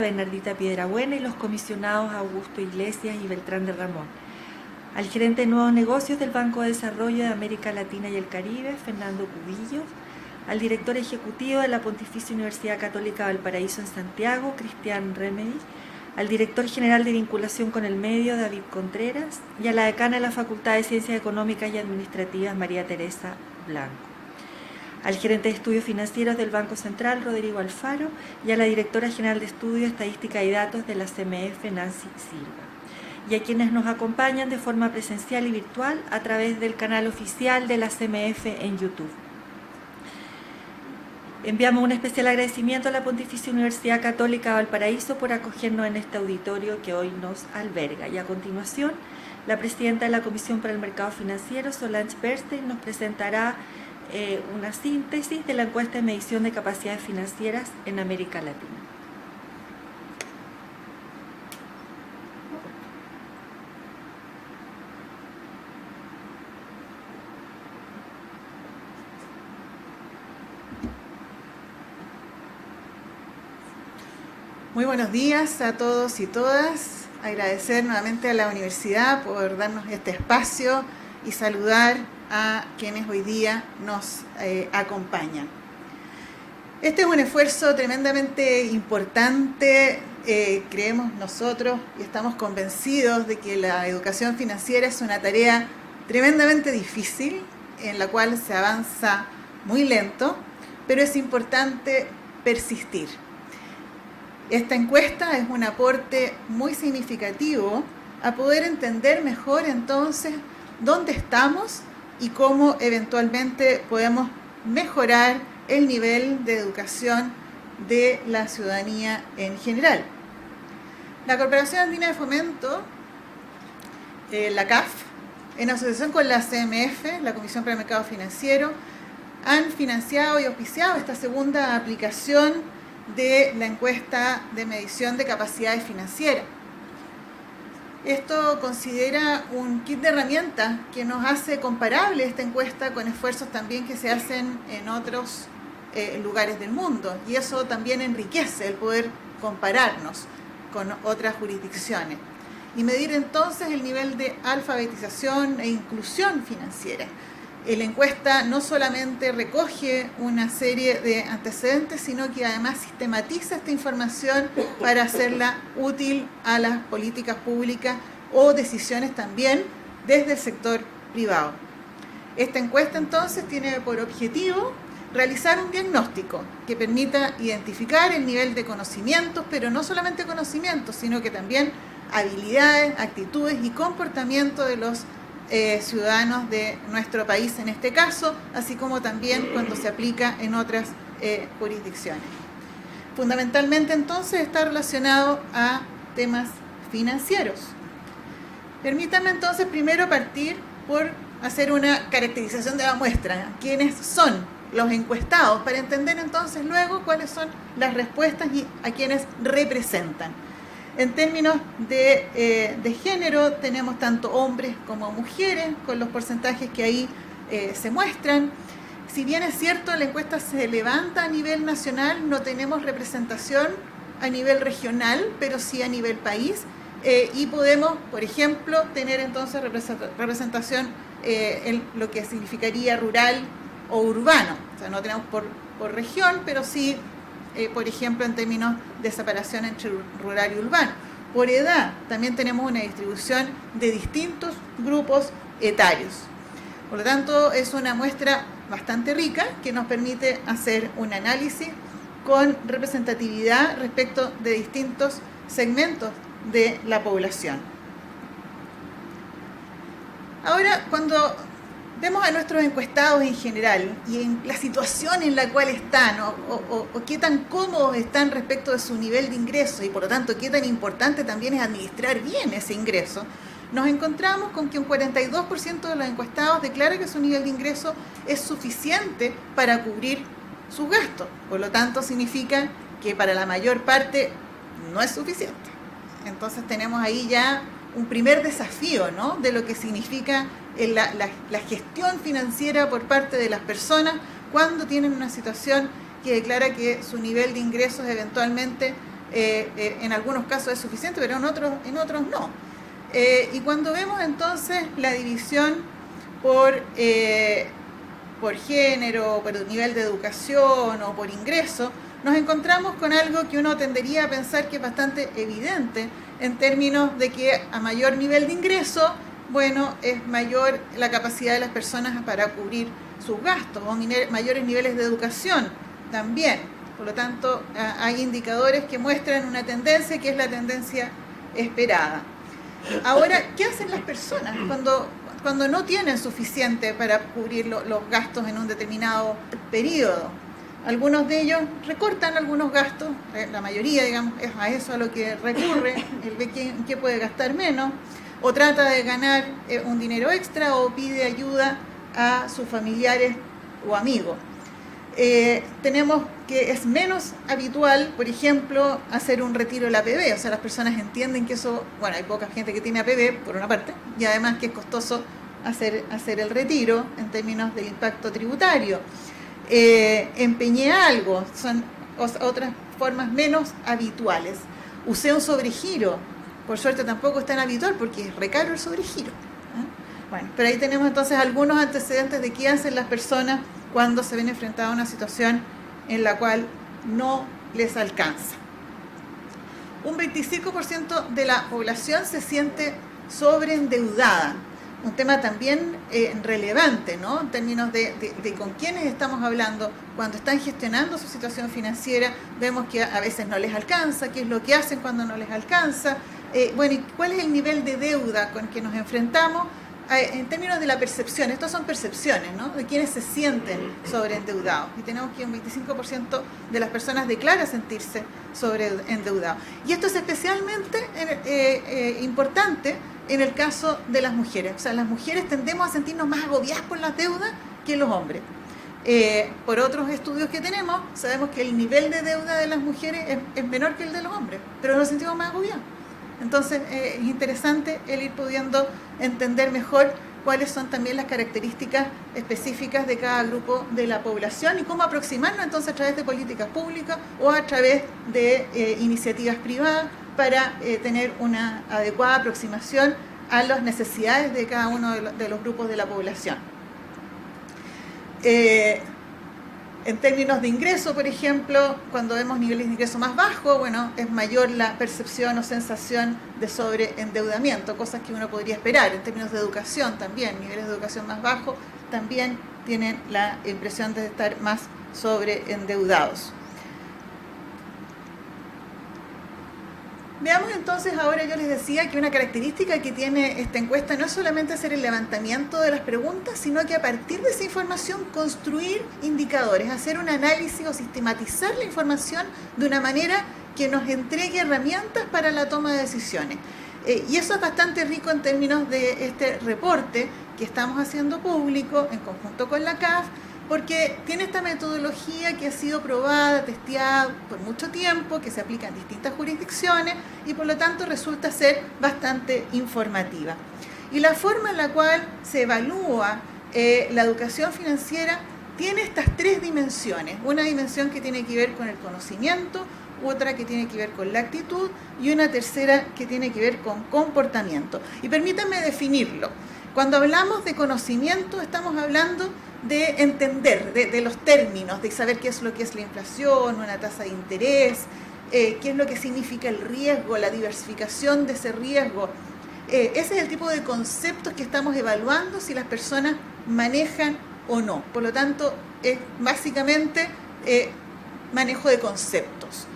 Bernardita Piedrabuena y los comisionados Augusto Iglesias y Beltrán de Ramón. Al gerente de nuevos negocios del Banco de Desarrollo de América Latina y el Caribe, Fernando Cubillos. Al director ejecutivo de la Pontificia Universidad Católica Valparaíso en Santiago, Cristian Remedy. Al director general de vinculación con el medio, David Contreras. Y a la decana de la Facultad de Ciencias Económicas y Administrativas, María Teresa Blanco. Al gerente de estudios financieros del Banco Central, Rodrigo Alfaro, y a la directora general de estudios, estadística y datos de la CMF, Nancy Silva. Y a quienes nos acompañan de forma presencial y virtual a través del canal oficial de la CMF en YouTube. Enviamos un especial agradecimiento a la Pontificia Universidad Católica Valparaíso por acogernos en este auditorio que hoy nos alberga. Y a continuación, la presidenta de la Comisión para el Mercado Financiero, Solange Bernstein, nos presentará una síntesis de la encuesta de medición de capacidades financieras en América Latina. Muy buenos días a todos y todas. Agradecer nuevamente a la universidad por darnos este espacio y saludar a quienes hoy día nos acompañan. Este es un esfuerzo tremendamente importante, creemos nosotros y estamos convencidos de que la educación financiera es una tarea tremendamente difícil, en la cual se avanza muy lento, pero es importante persistir. Esta encuesta es un aporte muy significativo a poder entender mejor entonces dónde estamos y cómo eventualmente podemos mejorar el nivel de educación de la ciudadanía en general. La Corporación Andina de Fomento, la CAF, en asociación con la CMF, la Comisión para el Mercado Financiero, han financiado y auspiciado esta segunda aplicación de la encuesta de medición de capacidades financieras. Esto considera un kit de herramientas que nos hace comparable esta encuesta con esfuerzos también que se hacen en otros lugares del mundo, y eso también enriquece el poder compararnos con otras jurisdicciones y medir entonces el nivel de alfabetización e inclusión financiera. La encuesta no solamente recoge una serie de antecedentes, sino que además sistematiza esta información para hacerla útil a las políticas públicas o decisiones también desde el sector privado. Esta encuesta entonces tiene por objetivo realizar un diagnóstico que permita identificar el nivel de conocimientos, pero no solamente conocimientos, sino que también habilidades, actitudes y comportamiento de los ciudadanos de nuestro país en este caso, así como también cuando se aplica en otras jurisdicciones. Fundamentalmente entonces está relacionado a temas financieros. Permítanme entonces primero partir por hacer una caracterización de la muestra, quiénes son los encuestados, para entender entonces luego cuáles son las respuestas y a quienes representan. En términos de género, tenemos tanto hombres como mujeres, con los porcentajes que ahí se muestran. Si bien es cierto, la encuesta se levanta a nivel nacional, no tenemos representación a nivel regional, pero sí a nivel país. Y podemos, por ejemplo, tener entonces representación en lo que significaría rural o urbano. O sea, no tenemos por región, pero sí por ejemplo, en términos de separación entre rural y urbano. Por edad, también tenemos una distribución de distintos grupos etarios. Por lo tanto, es una muestra bastante rica que nos permite hacer un análisis con representatividad respecto de distintos segmentos de la población. Ahora, cuando vemos a nuestros encuestados en general y en la situación en la cual están o qué tan cómodos están respecto de su nivel de ingreso y por lo tanto qué tan importante también es administrar bien ese ingreso, nos encontramos con que un 42% de los encuestados declara que su nivel de ingreso es suficiente para cubrir sus gastos. Por lo tanto, significa que para la mayor parte no es suficiente. Entonces tenemos ahí ya un primer desafío, ¿no?, de lo que significa la gestión financiera por parte de las personas cuando tienen una situación que declara que su nivel de ingresos eventualmente en algunos casos es suficiente, pero en otros no. Y cuando vemos entonces la división por género, por nivel de educación o por ingreso, nos encontramos con algo que uno tendería a pensar que es bastante evidente en términos de que a mayor nivel de ingreso, bueno, es mayor la capacidad de las personas para cubrir sus gastos, o mayores niveles de educación también. Por lo tanto, hay indicadores que muestran una tendencia que es la tendencia esperada. Ahora, ¿qué hacen las personas cuando no tienen suficiente para cubrir los gastos en un determinado periodo? Algunos de ellos recortan algunos gastos, la mayoría, digamos, es a eso a lo que recurre, el ve en qué puede gastar menos, o trata de ganar un dinero extra o pide ayuda a sus familiares o amigos. Tenemos que es menos habitual, por ejemplo, hacer un retiro de la APB, o sea, las personas entienden que eso, bueno, hay poca gente que tiene APB, por una parte, y además que es costoso hacer el retiro en términos del impacto tributario. Empeñé algo, son otras formas menos habituales. Usé un sobregiro, por suerte tampoco es tan habitual porque es recaro el sobregiro. Bueno, pero ahí tenemos entonces algunos antecedentes de qué hacen las personas cuando se ven enfrentadas a una situación en la cual no les alcanza. Un 25% de la población se siente sobreendeudada. Un tema también relevante, ¿no? En términos de con quiénes estamos hablando. Cuando están gestionando su situación financiera, vemos que a veces no les alcanza, qué es lo que hacen cuando no les alcanza. Bueno, ¿y cuál es el nivel de deuda con que nos enfrentamos? En términos de la percepción, estas son percepciones, ¿no? De quienes se sienten sobreendeudados. Y tenemos que un 25% de las personas declara sentirse sobreendeudados. Y esto es especialmente importante en el caso de las mujeres. O sea, las mujeres tendemos a sentirnos más agobiadas por las deudas que los hombres. Por otros estudios que tenemos, sabemos que el nivel de deuda de las mujeres es menor que el de los hombres, pero nos sentimos más agobiados. Entonces, es interesante el ir pudiendo entender mejor cuáles son también las características específicas de cada grupo de la población y cómo aproximarnos entonces a través de políticas públicas o a través de iniciativas privadas para tener una adecuada aproximación a las necesidades de cada uno de los grupos de la población. En términos de ingreso, por ejemplo, cuando vemos niveles de ingreso más bajos, bueno, es mayor la percepción o sensación de sobreendeudamiento, cosas que uno podría esperar. En términos de educación también, niveles de educación más bajos también tienen la impresión de estar más sobreendeudados. Veamos entonces, ahora yo les decía que una característica que tiene esta encuesta no es solamente hacer el levantamiento de las preguntas, sino que a partir de esa información construir indicadores, hacer un análisis o sistematizar la información de una manera que nos entregue herramientas para la toma de decisiones. Y eso es bastante rico en términos de este reporte que estamos haciendo público en conjunto con la CAF, porque tiene esta metodología que ha sido probada, testeada por mucho tiempo, que se aplica en distintas jurisdicciones y por lo tanto resulta ser bastante informativa. Y la forma en la cual se evalúa la educación financiera tiene estas tres dimensiones. Una dimensión que tiene que ver con el conocimiento, otra que tiene que ver con la actitud y una tercera que tiene que ver con comportamiento. Y permítanme definirlo. Cuando hablamos de conocimiento estamos hablando de entender, de los términos, de saber qué es lo que es la inflación, una tasa de interés, qué es lo que significa el riesgo, la diversificación de ese riesgo. Ese es el tipo de conceptos que estamos evaluando si las personas manejan o no. Por lo tanto, es básicamente manejo de conceptos.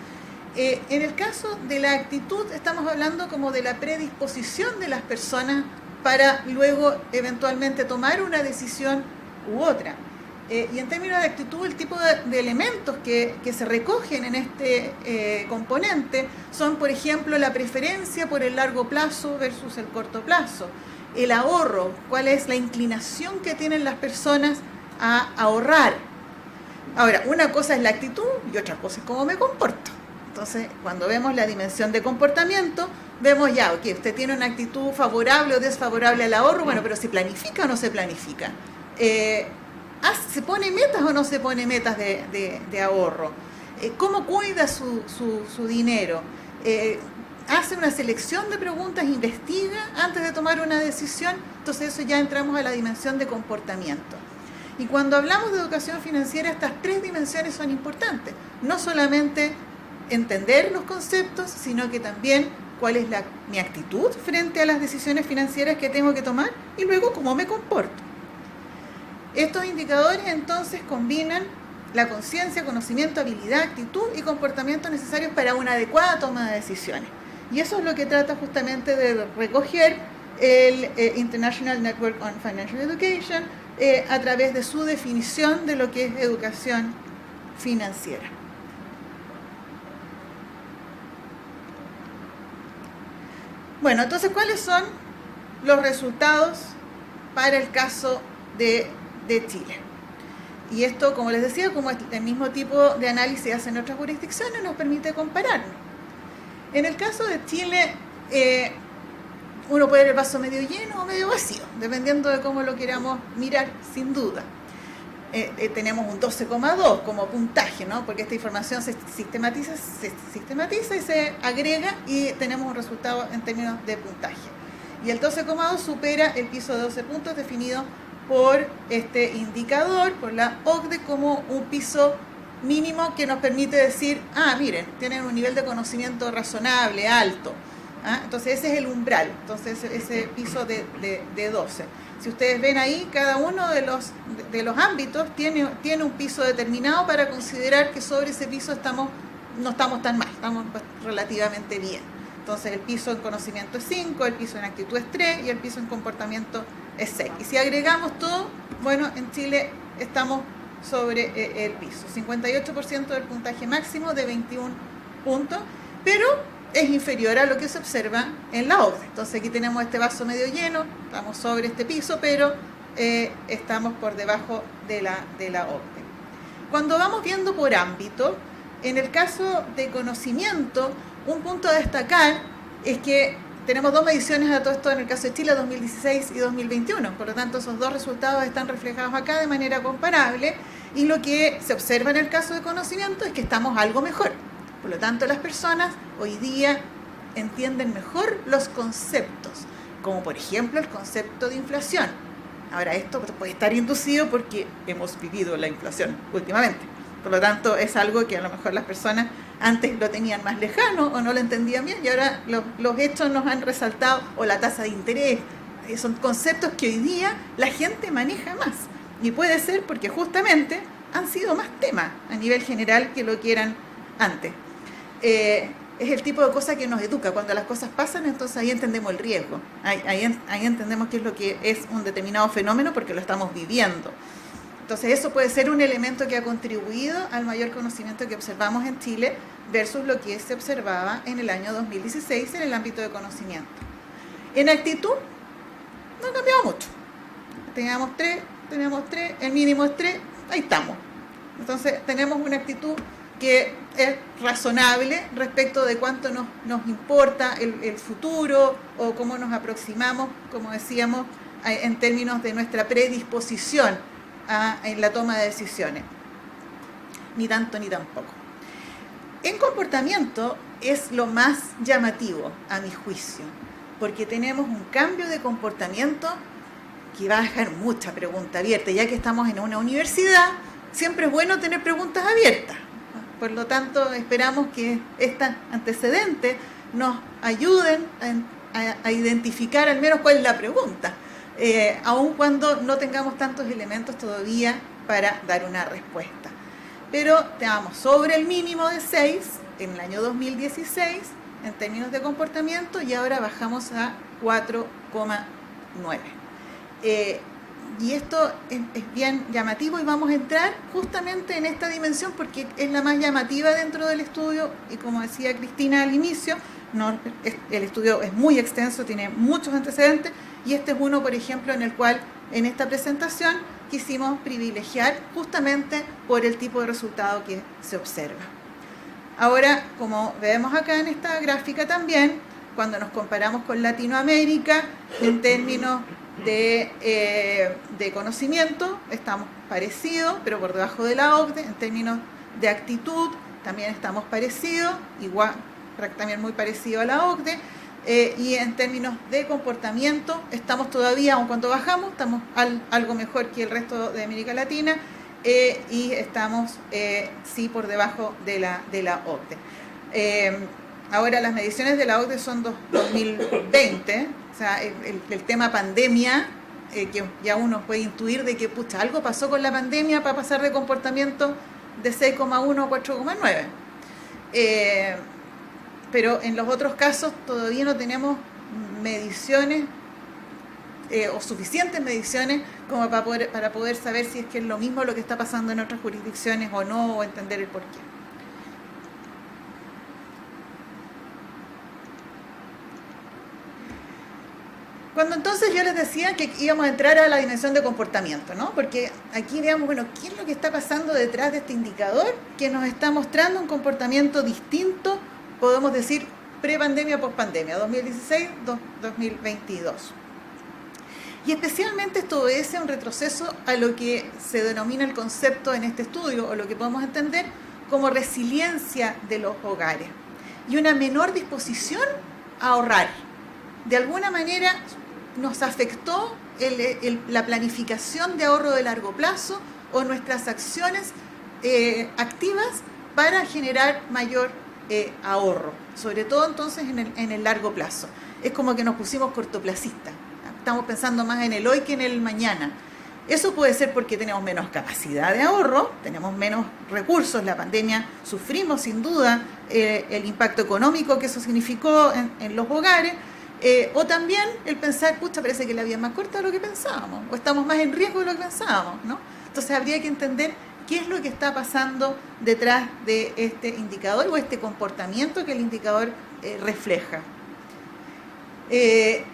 En el caso de la actitud, estamos hablando como de la predisposición de las personas para luego eventualmente tomar una decisión u otra. Y en términos de actitud, el tipo de elementos que se recogen en este componente son, por ejemplo, la preferencia por el largo plazo versus el corto plazo, el ahorro, cuál es la inclinación que tienen las personas a ahorrar. Ahora, una cosa es la actitud y otra cosa es cómo me comporto. Entonces, cuando vemos la dimensión de comportamiento, vemos ya, ok, usted tiene una actitud favorable o desfavorable al ahorro, bueno, pero ¿se planifica o no se planifica? ¿Se pone metas o no se pone metas de ahorro? cómo cuida su dinero, hace una selección de preguntas, investiga antes de tomar una decisión. Entonces eso ya entramos a la dimensión de comportamiento. Y cuando hablamos de educación financiera, estas tres dimensiones son importantes. No solamente entender los conceptos, sino que también cuál es mi actitud frente a las decisiones financieras que tengo que tomar y luego cómo me comporto. Estos indicadores entonces combinan la conciencia, conocimiento, habilidad, actitud y comportamiento necesarios para una adecuada toma de decisiones. Y eso es lo que trata justamente de recoger el International Network on Financial Education a través de su definición de lo que es educación financiera. Bueno, entonces, ¿cuáles son los resultados para el caso de Chile? Y esto, como les decía, como es el mismo tipo de análisis se hace en otras jurisdicciones, nos permite compararnos. En el caso de Chile, uno puede ver el vaso medio lleno o medio vacío, dependiendo de cómo lo queramos mirar, sin duda. Tenemos un 12,2 como puntaje, ¿no? Porque esta información se sistematiza y se agrega y tenemos un resultado en términos de puntaje. Y el 12,2 supera el piso de 12 puntos definido por este indicador, por la OCDE, como un piso mínimo que nos permite decir, miren, tienen un nivel de conocimiento razonable, alto. Entonces ese es el umbral, entonces ese piso de 12. Si ustedes ven ahí, cada uno de los ámbitos tiene un piso determinado para considerar que sobre ese piso no estamos tan mal, estamos relativamente bien. Entonces el piso en conocimiento es 5, el piso en actitud es 3 y el piso en comportamiento es 6. Y si agregamos todo, bueno, en Chile estamos sobre el piso. 58% del puntaje máximo de 21 puntos, pero es inferior a lo que se observa en la OCDE. Entonces aquí tenemos este vaso medio lleno, estamos sobre este piso, pero estamos por debajo de la OCDE. Cuando vamos viendo por ámbito, en el caso de conocimiento, un punto a destacar es que tenemos dos mediciones a todo esto en el caso de Chile, 2016 y 2021. Por lo tanto, esos dos resultados están reflejados acá de manera comparable y lo que se observa en el caso de conocimiento es que estamos algo mejor. Por lo tanto, las personas hoy día entienden mejor los conceptos, como por ejemplo el concepto de inflación. Ahora, esto puede estar inducido porque hemos vivido la inflación últimamente. Por lo tanto, es algo que a lo mejor las personas antes lo tenían más lejano o no lo entendían bien y ahora los hechos nos han resaltado, o la tasa de interés. Son conceptos que hoy día la gente maneja más. Y puede ser porque justamente han sido más temas a nivel general que lo que eran antes. Es el tipo de cosa que nos educa. Cuando las cosas pasan, entonces ahí entendemos el riesgo. Ahí entendemos qué es lo que es un determinado fenómeno porque lo estamos viviendo. Entonces eso puede ser un elemento que ha contribuido al mayor conocimiento que observamos en Chile versus lo que se observaba en el año 2016 en el ámbito de conocimiento. En actitud no ha cambiado mucho. Teníamos 3, el mínimo es 3, ahí estamos. Entonces tenemos una actitud que es razonable respecto de cuánto nos importa el futuro o cómo nos aproximamos, como decíamos, en términos de nuestra predisposición en la toma de decisiones. Ni tanto ni tampoco. En comportamiento es lo más llamativo, a mi juicio, porque tenemos un cambio de comportamiento que va a dejar mucha pregunta abierta. Ya que estamos en una universidad, siempre es bueno tener preguntas abiertas. Por lo tanto, esperamos que estos antecedentes nos ayuden a identificar al menos cuál es la pregunta, aun cuando no tengamos tantos elementos todavía para dar una respuesta. Pero estábamos sobre el mínimo de 6 en el año 2016 en términos de comportamiento y ahora bajamos a 4,9. Y esto es bien llamativo y vamos a entrar justamente en esta dimensión porque es la más llamativa dentro del estudio y como decía Cristina al inicio, el estudio es muy extenso, tiene muchos antecedentes y este es uno, por ejemplo, en el cual en esta presentación quisimos privilegiar justamente por el tipo de resultado que se observa. Ahora, como vemos acá en esta gráfica también, cuando nos comparamos con Latinoamérica en términos de conocimiento, estamos parecidos, pero por debajo de la OCDE, en términos de actitud, también estamos parecidos, igual, también muy parecido a la OCDE, y en términos de comportamiento estamos todavía, aun cuando bajamos, estamos algo mejor que el resto de América Latina, y estamos sí por debajo de la OCDE. Ahora las mediciones de la OCDE son 2020, o sea, el tema pandemia, que ya uno puede intuir de que pucha, algo pasó con la pandemia para pasar de comportamiento de 6,1 a 4,9. Pero en los otros casos todavía no tenemos mediciones o suficientes mediciones como para poder saber si es que es lo mismo lo que está pasando en otras jurisdicciones o no, o entender el porqué. Cuando entonces yo les decía que íbamos a entrar a la dimensión de comportamiento, ¿no? Porque aquí veamos, bueno, ¿qué es lo que está pasando detrás de este indicador que nos está mostrando un comportamiento distinto, podemos decir, pre-pandemia o post-pandemia, 2016-2022? Y especialmente esto obedece a un retroceso a lo que se denomina el concepto en este estudio, o lo que podemos entender como resiliencia de los hogares, y una menor disposición a ahorrar. De alguna manera nos afectó la planificación de ahorro de largo plazo o nuestras acciones activas para generar mayor ahorro, sobre todo entonces en el largo plazo. Es como que nos pusimos cortoplacistas, estamos pensando más en el hoy que en el mañana. Eso puede ser porque tenemos menos capacidad de ahorro, tenemos menos recursos. La pandemia sufrimos sin duda el impacto económico que eso significó en los hogares, o también el pensar, pucha, parece que la vida es más corta de lo que pensábamos, o estamos más en riesgo de lo que pensábamos, ¿no? Entonces habría que entender qué es lo que está pasando detrás de este indicador o este comportamiento que el indicador refleja.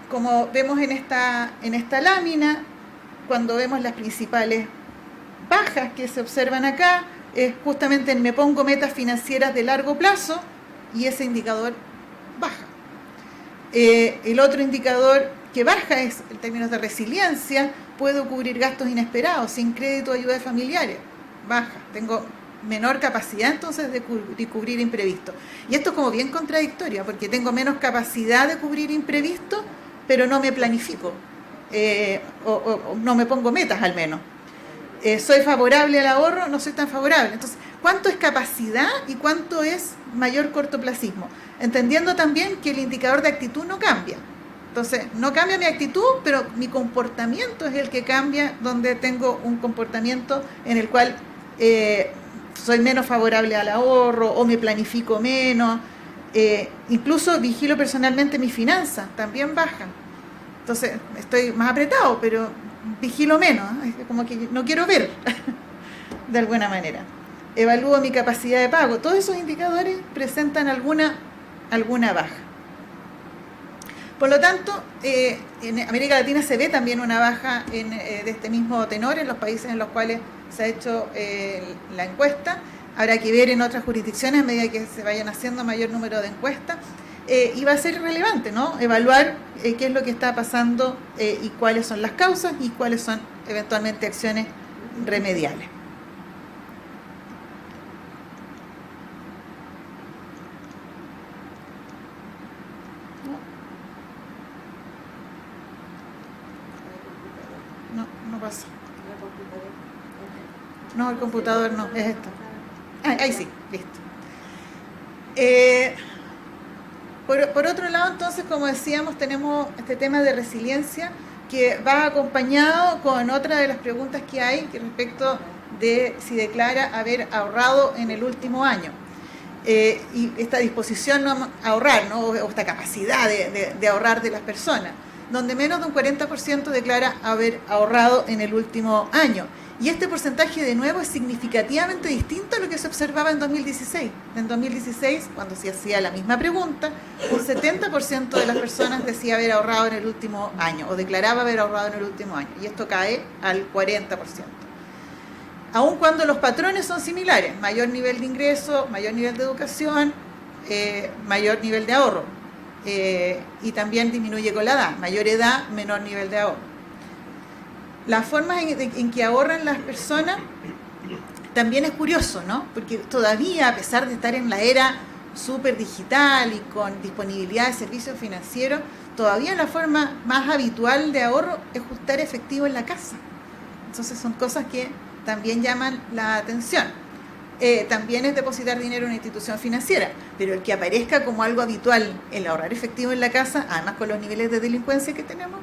Como vemos en esta lámina, cuando vemos las principales bajas que se observan acá, es justamente me pongo metas financieras de largo plazo y ese indicador baja. El otro indicador que baja es, en términos de resiliencia, puedo cubrir gastos inesperados, sin crédito o ayuda de familiares, baja. Tengo menor capacidad entonces de cubrir imprevistos. Y esto es como bien contradictorio, porque tengo menos capacidad de cubrir imprevistos, pero no me planifico, o no me pongo metas al menos. Soy favorable al ahorro, no soy tan favorable. Entonces, ¿cuánto es capacidad y cuánto es mayor cortoplacismo? Entendiendo también que el indicador de actitud no cambia. Entonces, no cambia mi actitud, pero mi comportamiento es el que cambia, donde tengo un comportamiento en el cual soy menos favorable al ahorro o me planifico menos. Incluso vigilo personalmente mis finanzas, también bajan. Entonces, estoy más apretado, pero vigilo menos, ¿eh? Como que no quiero ver, de alguna manera. Evalúo mi capacidad de pago. Todos esos indicadores presentan alguna baja. Por lo tanto, en América Latina se ve también una baja de este mismo tenor en los países en los cuales se ha hecho la encuesta. Habrá que ver en otras jurisdicciones a medida que se vayan haciendo mayor número de encuestas. Y va a ser relevante, ¿no? Evaluar qué es lo que está pasando y cuáles son las causas y cuáles son eventualmente acciones remediales. No pasa. No, el computador no, es esto. Ahí sí, listo. Por otro lado, entonces, como decíamos, tenemos este tema de resiliencia que va acompañado con otra de las preguntas que hay respecto de si declara haber ahorrado en el último año. Y esta disposición a ahorrar, ¿no? O esta capacidad de ahorrar de las personas, donde menos de un 40% declara haber ahorrado en el último año. Y este porcentaje, de nuevo, es significativamente distinto a lo que se observaba en 2016. En 2016, cuando se hacía la misma pregunta, un 70% de las personas decía haber ahorrado en el último año, o declaraba haber ahorrado en el último año, y esto cae al 40%. Aun cuando los patrones son similares, mayor nivel de ingreso, mayor nivel de educación, mayor nivel de ahorro, y también disminuye con la edad, mayor edad, menor nivel de ahorro. Las formas en que ahorran las personas También es curioso, ¿no? Porque todavía, a pesar de estar en la era súper digital y con disponibilidad de servicios financieros, todavía la forma más habitual de ahorro es juntar efectivo en la casa. Entonces son cosas que también llaman la atención. También es depositar dinero en una institución financiera, pero el que aparezca como algo habitual el ahorrar efectivo en la casa, además con los niveles de delincuencia que tenemos,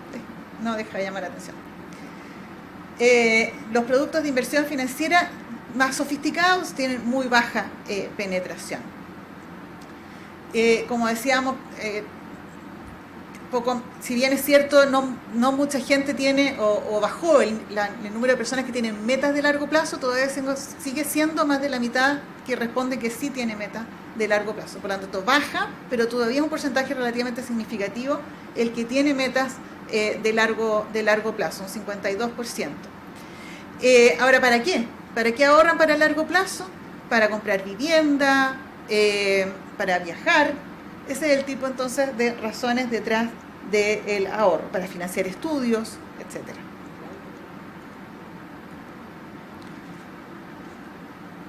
no deja de llamar la atención. Los productos de inversión financiera más sofisticados tienen muy baja penetración. Como decíamos, si bien es cierto, no mucha gente tiene o bajó el número de personas que tienen metas de largo plazo, todavía sigue siendo más de la mitad que responde que sí tiene metas de largo plazo. Por lo tanto, baja, pero todavía es un porcentaje relativamente significativo el que tiene metas de largo plazo, un 52%. Ahora, ¿para qué? ¿Para qué ahorran para largo plazo? Para comprar vivienda, para viajar. Ese es el tipo entonces de razones detrás del ahorro, para financiar estudios, etc.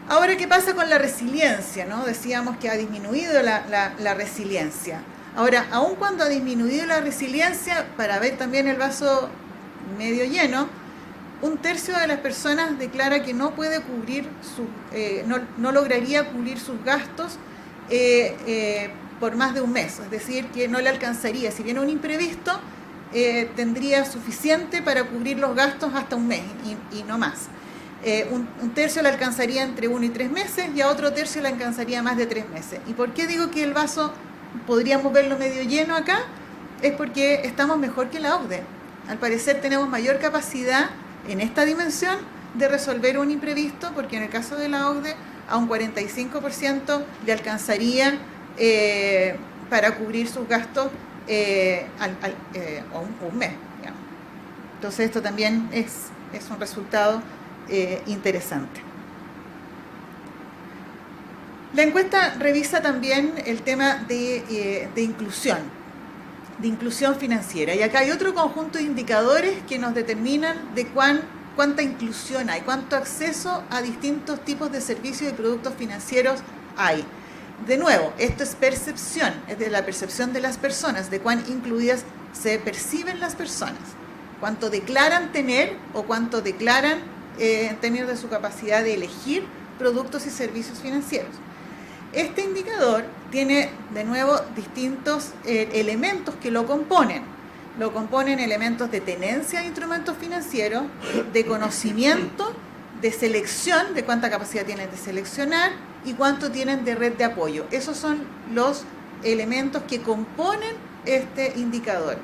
Ahora, ¿qué pasa con la resiliencia, ¿no? Decíamos que ha disminuido la resiliencia. Ahora, aun cuando ha disminuido la resiliencia, para ver también el vaso medio lleno, 1/3 de las personas declara que no puede cubrir no lograría cubrir sus gastos por más de un mes, es decir, que no le alcanzaría. Si viene un imprevisto, tendría suficiente para cubrir los gastos hasta un mes y no más. 1/3 le alcanzaría entre 1 y 3 meses y a otro tercio le alcanzaría más de 3 meses. ¿Y por qué digo que el vaso podríamos verlo medio lleno acá? Es porque estamos mejor que la OCDE. Al parecer tenemos mayor capacidad en esta dimensión de resolver un imprevisto, porque en el caso de la OCDE a un 45% le alcanzaría para cubrir sus gastos un mes, digamos. Entonces esto también es un resultado interesante. La encuesta revisa también el tema de inclusión financiera, y acá hay otro conjunto de indicadores que nos determinan de cuánta inclusión hay, cuánto acceso a distintos tipos de servicios y productos financieros hay. De nuevo, esto es percepción, es de la percepción de las personas, de cuán incluidas se perciben las personas, cuánto declaran tener o cuánto declaran en términos de su capacidad de elegir productos y servicios financieros. Este indicador tiene, de nuevo, distintos elementos que lo componen. Lo componen elementos de tenencia de instrumentos financieros, de conocimiento, de selección, de cuánta capacidad tienen de seleccionar y cuánto tienen de red de apoyo. Esos son los elementos que componen este indicador.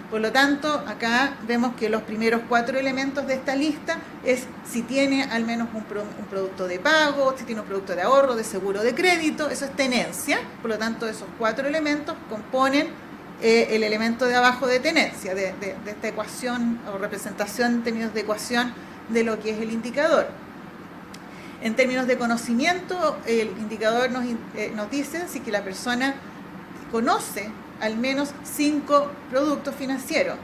Por lo tanto, acá vemos que los primeros 4 elementos de esta lista es si tiene al menos un producto de pago, si tiene un producto de ahorro, de seguro de crédito, eso es tenencia. Por lo tanto, esos 4 elementos componen el elemento de abajo de tenencia, de esta ecuación o representación en términos de ecuación de lo que es el indicador. En términos de conocimiento, el indicador nos dice si que la persona conoce al menos 5 productos financieros.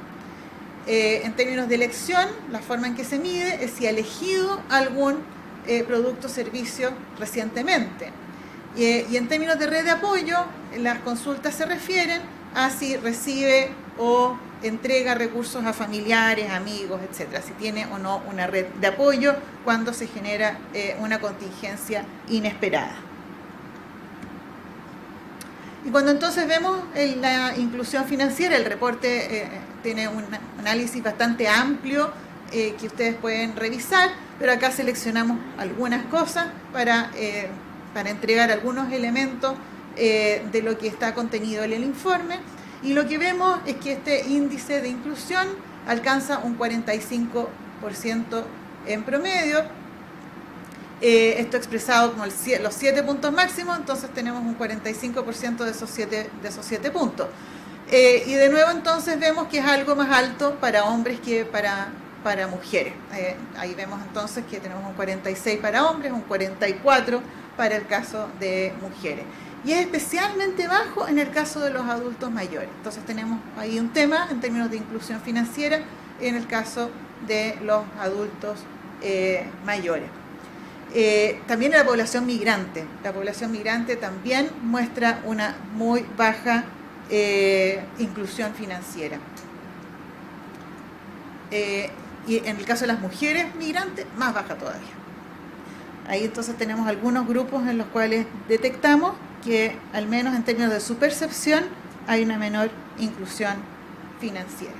En términos de elección, la forma en que se mide es si ha elegido algún producto o servicio recientemente. Y en términos de red de apoyo, las consultas se refieren a si recibe o entrega recursos a familiares, amigos, etcétera, si tiene o no una red de apoyo cuando se genera una contingencia inesperada. Y cuando entonces vemos la inclusión financiera, el reporte tiene un análisis bastante amplio que ustedes pueden revisar, pero acá seleccionamos algunas cosas para entregar algunos elementos de lo que está contenido en el informe. Y lo que vemos es que este índice de inclusión alcanza un 45% en promedio. Esto expresado como los 7 puntos máximos, entonces tenemos un 45% de esos 7 puntos. Y de nuevo entonces vemos que es algo más alto para hombres que para mujeres. Ahí vemos entonces que tenemos un 46 para hombres, un 44 para el caso de mujeres. Y es especialmente bajo en el caso de los adultos mayores. Entonces tenemos ahí un tema en términos de inclusión financiera en el caso de los adultos mayores. También la población migrante. La población migrante también muestra una muy baja inclusión financiera. Y en el caso de las mujeres migrantes, más baja todavía. Ahí entonces tenemos algunos grupos en los cuales detectamos que, al menos en términos de su percepción, hay una menor inclusión financiera.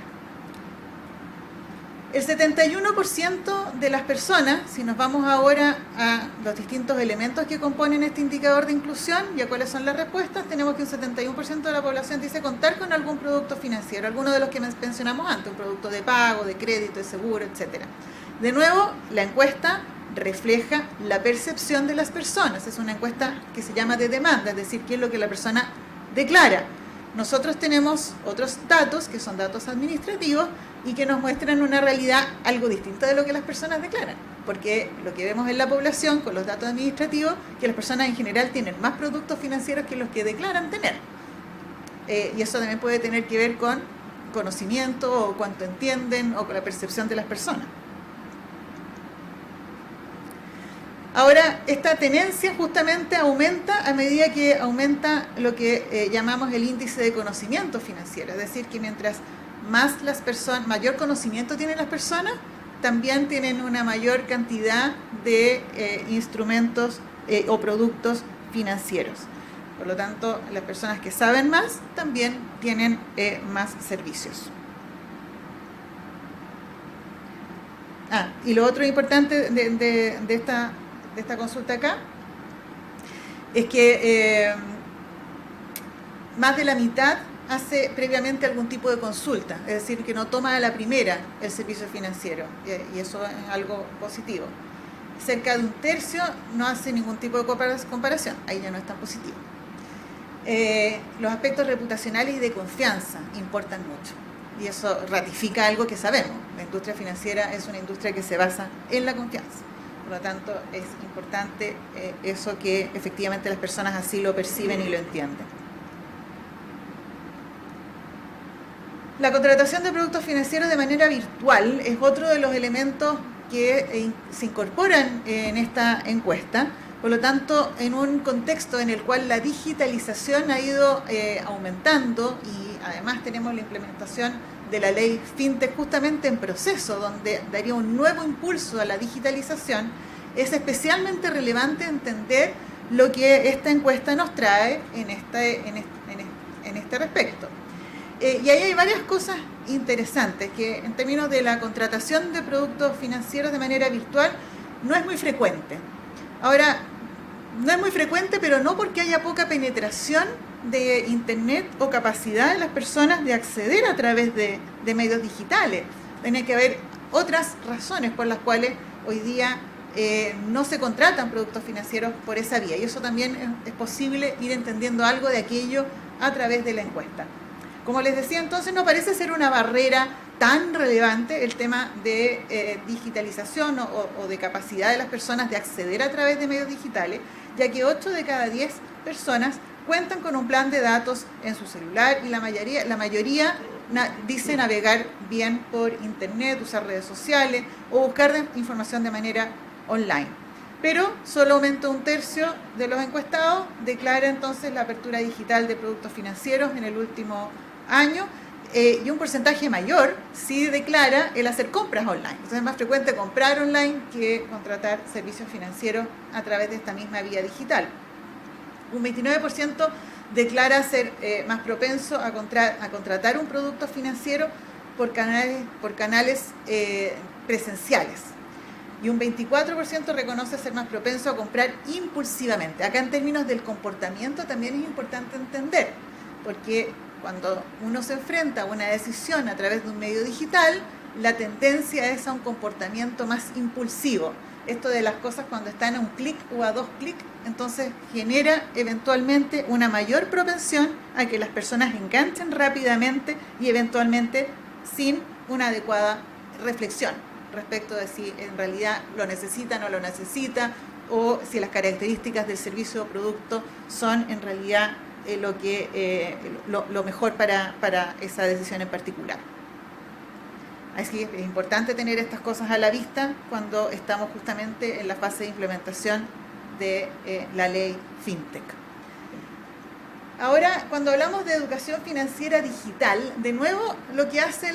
El 71% de las personas, si nos vamos ahora a los distintos elementos que componen este indicador de inclusión y a cuáles son las respuestas, tenemos que un 71% de la población dice contar con algún producto financiero, alguno de los que mencionamos antes, un producto de pago, de crédito, de seguro, etc. De nuevo, la encuesta refleja la percepción de las personas. Es una encuesta que se llama de demanda, es decir, qué es lo que la persona declara. Nosotros tenemos otros datos, que son datos administrativos, y que nos muestran una realidad algo distinta de lo que las personas declaran. Porque lo que vemos en la población, con los datos administrativos, que las personas en general tienen más productos financieros que los que declaran tener. Y eso también puede tener que ver con conocimiento, o cuánto entienden, o con la percepción de las personas. Ahora, esta tenencia justamente aumenta a medida que aumenta lo que llamamos el índice de conocimiento financiero. Es decir, que mientras más mayor conocimiento tienen las personas, también tienen una mayor cantidad de instrumentos o productos financieros. Por lo tanto, las personas que saben más también tienen más servicios. Y lo otro importante de esta consulta acá es que más de la mitad hace previamente algún tipo de consulta, es decir, que no toma a la primera el servicio financiero, y eso es algo positivo. Cerca de un tercio no hace ningún tipo de comparación, ahí ya no es tan positivo. Los aspectos reputacionales y de confianza importan mucho, y eso ratifica algo que sabemos: la industria financiera es una industria que se basa en la confianza. Por lo tanto, es importante eso, que efectivamente las personas así lo perciben y lo entienden. La contratación de productos financieros de manera virtual es otro de los elementos que se incorporan en esta encuesta. Por lo tanto, en un contexto en el cual la digitalización ha ido aumentando, y además tenemos la implementación de la ley FinTech justamente en proceso, donde daría un nuevo impulso a la digitalización, es especialmente relevante entender lo que esta encuesta nos trae en este respecto. Y ahí hay varias cosas interesantes, que en términos de la contratación de productos financieros de manera virtual no es muy frecuente. Ahora, no es muy frecuente, pero no porque haya poca penetración de Internet o capacidad de las personas de acceder a través de medios digitales. Tiene que haber otras razones por las cuales hoy día no se contratan productos financieros por esa vía, y eso también es posible ir entendiendo algo de aquello a través de la encuesta. Como les decía, entonces no parece ser una barrera tan relevante el tema de digitalización o de capacidad de las personas de acceder a través de medios digitales, ya que 8 de cada 10 personas cuentan con un plan de datos en su celular, y la mayoría dice navegar bien por Internet, usar redes sociales o buscar información de manera online. Pero solamente un tercio de los encuestados declara entonces la apertura digital de productos financieros en el último año, y un porcentaje mayor sí declara el hacer compras online. Entonces es más frecuente comprar online que contratar servicios financieros a través de esta misma vía digital. Un 29% declara ser más propenso a contratar un producto financiero por canales presenciales. Y un 24% reconoce ser más propenso a comprar impulsivamente. Acá, en términos del comportamiento, también es importante entender, porque cuando uno se enfrenta a una decisión a través de un medio digital, la tendencia es a un comportamiento más impulsivo. Esto de las cosas cuando están a un clic o a 2 clics, entonces genera eventualmente una mayor propensión a que las personas enganchen rápidamente y eventualmente sin una adecuada reflexión respecto de si en realidad lo necesita o no lo necesita, o si las características del servicio o producto son en realidad lo mejor para esa decisión en particular. Así que es importante tener estas cosas a la vista cuando estamos justamente en la fase de implementación de la ley FinTech. Ahora, cuando hablamos de educación financiera digital, de nuevo lo que hace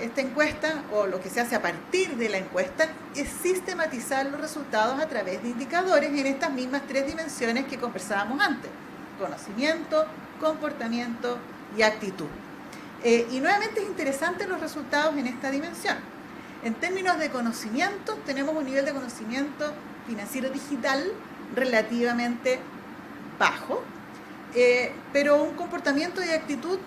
esta encuesta, o lo que se hace a partir de la encuesta, es sistematizar los resultados a través de indicadores en estas mismas 3 dimensiones que conversábamos antes: conocimiento, comportamiento y actitud. Y nuevamente es interesante los resultados en esta dimensión. En términos de conocimiento, tenemos un nivel de conocimiento financiero digital relativamente bajo, pero un comportamiento y actitud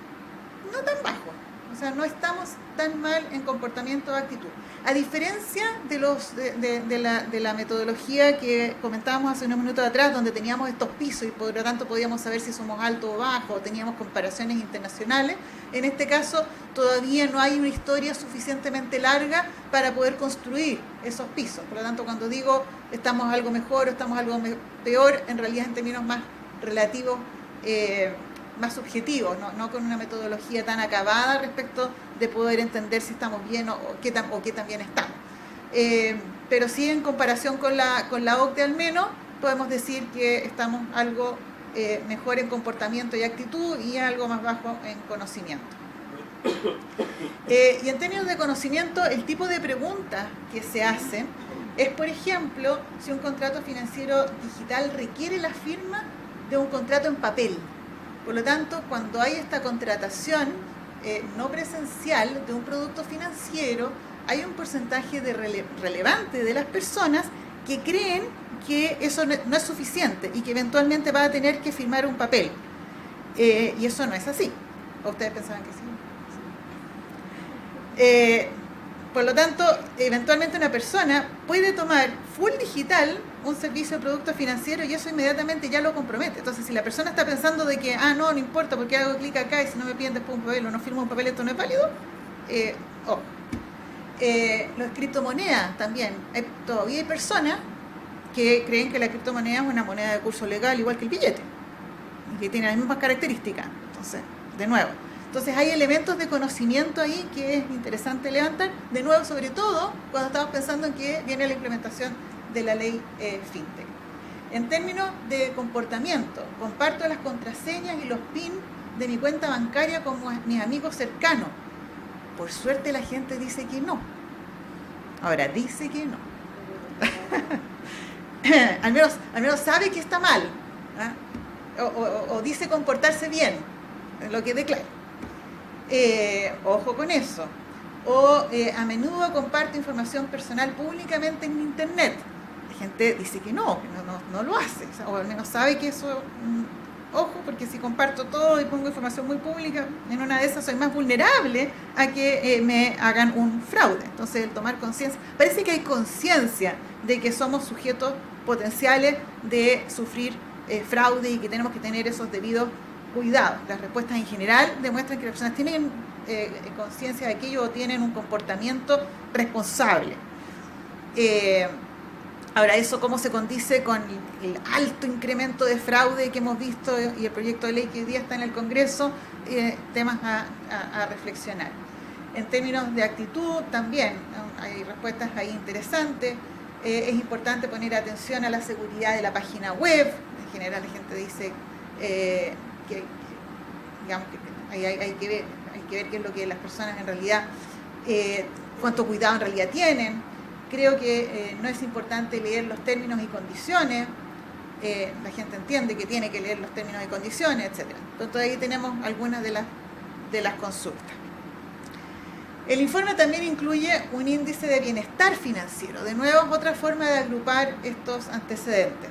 no tan bajo. O sea, no estamos tan mal en comportamiento o actitud. A diferencia de la metodología que comentábamos hace unos minutos atrás, donde teníamos estos pisos y por lo tanto podíamos saber si somos alto o bajo, o teníamos comparaciones internacionales, en este caso todavía no hay una historia suficientemente larga para poder construir esos pisos. Por lo tanto, cuando digo estamos algo mejor o estamos algo peor, en realidad en términos más relativos, más subjetivos, no con una metodología tan acabada respecto de poder entender si estamos bien o qué tan bien estamos. Pero sí, en comparación con la OCDE al menos, podemos decir que estamos algo mejor en comportamiento y actitud y algo más bajo en conocimiento. Y en términos de conocimiento, el tipo de preguntas que se hacen es, por ejemplo, si un contrato financiero digital requiere la firma de un contrato en papel. Por lo tanto, cuando hay esta contratación no presencial de un producto financiero, hay un porcentaje relevante de las personas que creen que eso no es suficiente y que eventualmente va a tener que firmar un papel. Y eso no es así. ¿O ustedes pensaban que sí? Por lo tanto, eventualmente una persona puede tomar full digital un servicio de producto financiero y eso inmediatamente ya lo compromete. Entonces, si la persona está pensando de que, no importa porque hago clic acá y si no me piden después un papel o no firmo un papel, esto no es válido, las criptomonedas también. Todavía hay personas que creen que la criptomoneda es una moneda de curso legal igual que el billete y que tiene las mismas características. Entonces, de nuevo. Entonces hay elementos de conocimiento ahí que es interesante levantar, de nuevo, sobre todo cuando estamos pensando en que viene la implementación de la ley FinTech. En términos de comportamiento, comparto las contraseñas y los PIN de mi cuenta bancaria con mis amigos cercanos. Por suerte la gente dice que no. Ahora, dice que no. al menos sabe que está mal, o dice comportarse bien, lo que declara. Ojo con eso. O a menudo comparto información personal públicamente en internet. La gente dice que no lo hace, o al menos sabe que eso, ojo, porque si comparto todo y pongo información muy pública, en una de esas soy más vulnerable a que me hagan un fraude. Entonces, el tomar conciencia, parece que hay conciencia de que somos sujetos potenciales de sufrir fraude y que tenemos que tener esos debidos cuidados. Las respuestas en general demuestran que las personas tienen conciencia de aquello o tienen un comportamiento responsable. Ahora, eso cómo se condice con el alto incremento de fraude que hemos visto y el proyecto de ley que hoy día está en el Congreso, temas a reflexionar. En términos de actitud también hay respuestas ahí interesantes. Es importante poner atención a la seguridad de la página web. En general la gente dice que digamos que hay que ver qué es lo que las personas en realidad, cuánto cuidado en realidad tienen. Creo que no es importante leer los términos y condiciones. La gente entiende que tiene que leer los términos y condiciones, etc. Entonces ahí tenemos algunas de las consultas. El informe también incluye un índice de bienestar financiero. De nuevo, es otra forma de agrupar estos antecedentes.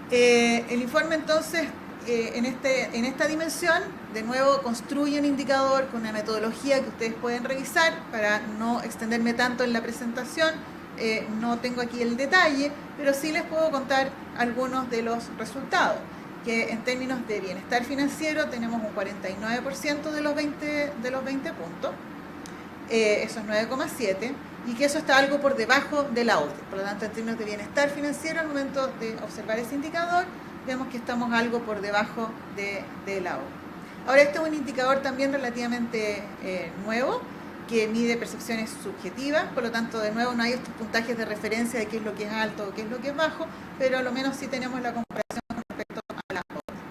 El informe entonces, en esta dimensión, de nuevo construye un indicador con una metodología que ustedes pueden revisar para no extenderme tanto en la presentación. No tengo aquí el detalle, pero sí les puedo contar algunos de los resultados, que en términos de bienestar financiero tenemos un 49% de los 20 puntos, eso es 9,7, y que eso está algo por debajo de la OCDE. Por lo tanto, en términos de bienestar financiero, al momento de observar ese indicador, vemos que estamos algo por debajo de la OCDE. Ahora, este es un indicador también relativamente nuevo. que mide percepciones subjetivas, por lo tanto, de nuevo, no hay estos puntajes de referencia de qué es lo que es alto o qué es lo que es bajo, pero a lo menos sí tenemos la comparación con respecto a las otras.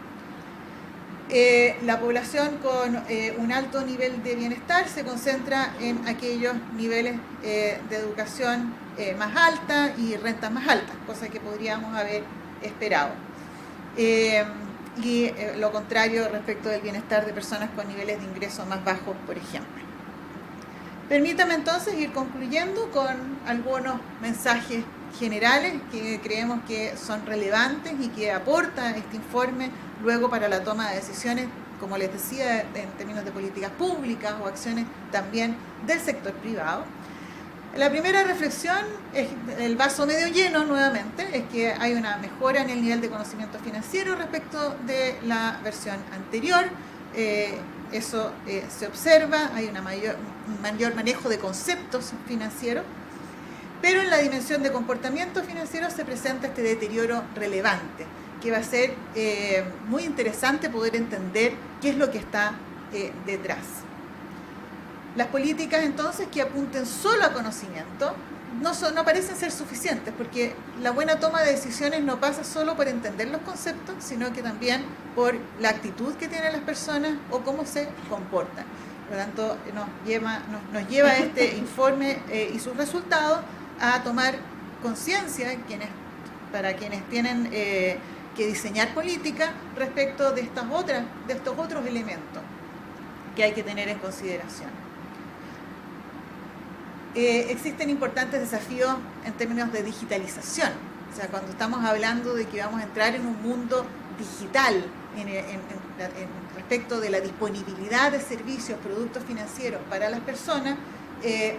La población con un alto nivel de bienestar se concentra en aquellos niveles de educación más alta y rentas más altas, cosa que podríamos haber esperado. Y lo contrario respecto del bienestar de personas con niveles de ingreso más bajos, por ejemplo. Permítame entonces ir concluyendo con algunos mensajes generales que creemos que son relevantes y que aporta este informe luego para la toma de decisiones, como les decía, en términos de políticas públicas o acciones también del sector privado. La primera reflexión es el vaso medio lleno, nuevamente, es que hay una mejora en el nivel de conocimiento financiero respecto de la versión anterior. Eso se observa, hay un mayor manejo de conceptos financieros, pero en la dimensión de comportamiento financiero se presenta este deterioro relevante, que va a ser muy interesante poder entender qué es lo que está detrás. Las políticas entonces que apunten solo a conocimiento no parecen ser suficientes, porque la buena toma de decisiones no pasa solo por entender los conceptos, sino que también por la actitud que tienen las personas o cómo se comportan. Por lo tanto, nos lleva este informe y sus resultados a tomar conciencia para quienes tienen que diseñar política respecto de estos otros elementos que hay que tener en consideración. Existen importantes desafíos en términos de digitalización. O sea, cuando estamos hablando de que vamos a entrar en un mundo digital en respecto de la disponibilidad de servicios, productos financieros para las personas,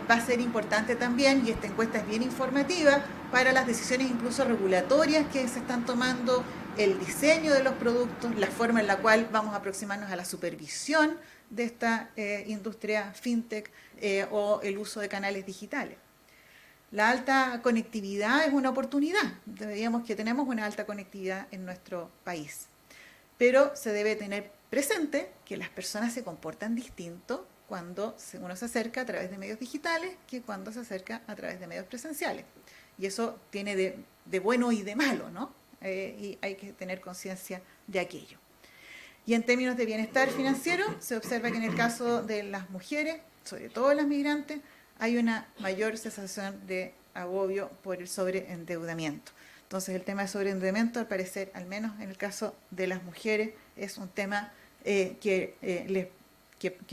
va a ser importante también, y esta encuesta es bien informativa, para las decisiones incluso regulatorias que se están tomando, el diseño de los productos, la forma en la cual vamos a aproximarnos a la supervisión de esta industria fintech o el uso de canales digitales. La alta conectividad es una oportunidad. Tenemos una alta conectividad en nuestro país, pero se debe tener presente que las personas se comportan distinto cuando uno se acerca a través de medios digitales que cuando se acerca a través de medios presenciales. Y eso tiene de bueno y de malo, ¿no? Y hay que tener conciencia de aquello. Y en términos de bienestar financiero, se observa que en el caso de las mujeres, sobre todo las migrantes, hay una mayor sensación de agobio por el sobreendeudamiento. Entonces, el tema de sobreendeudamiento, al parecer, al menos en el caso de las mujeres, es un tema que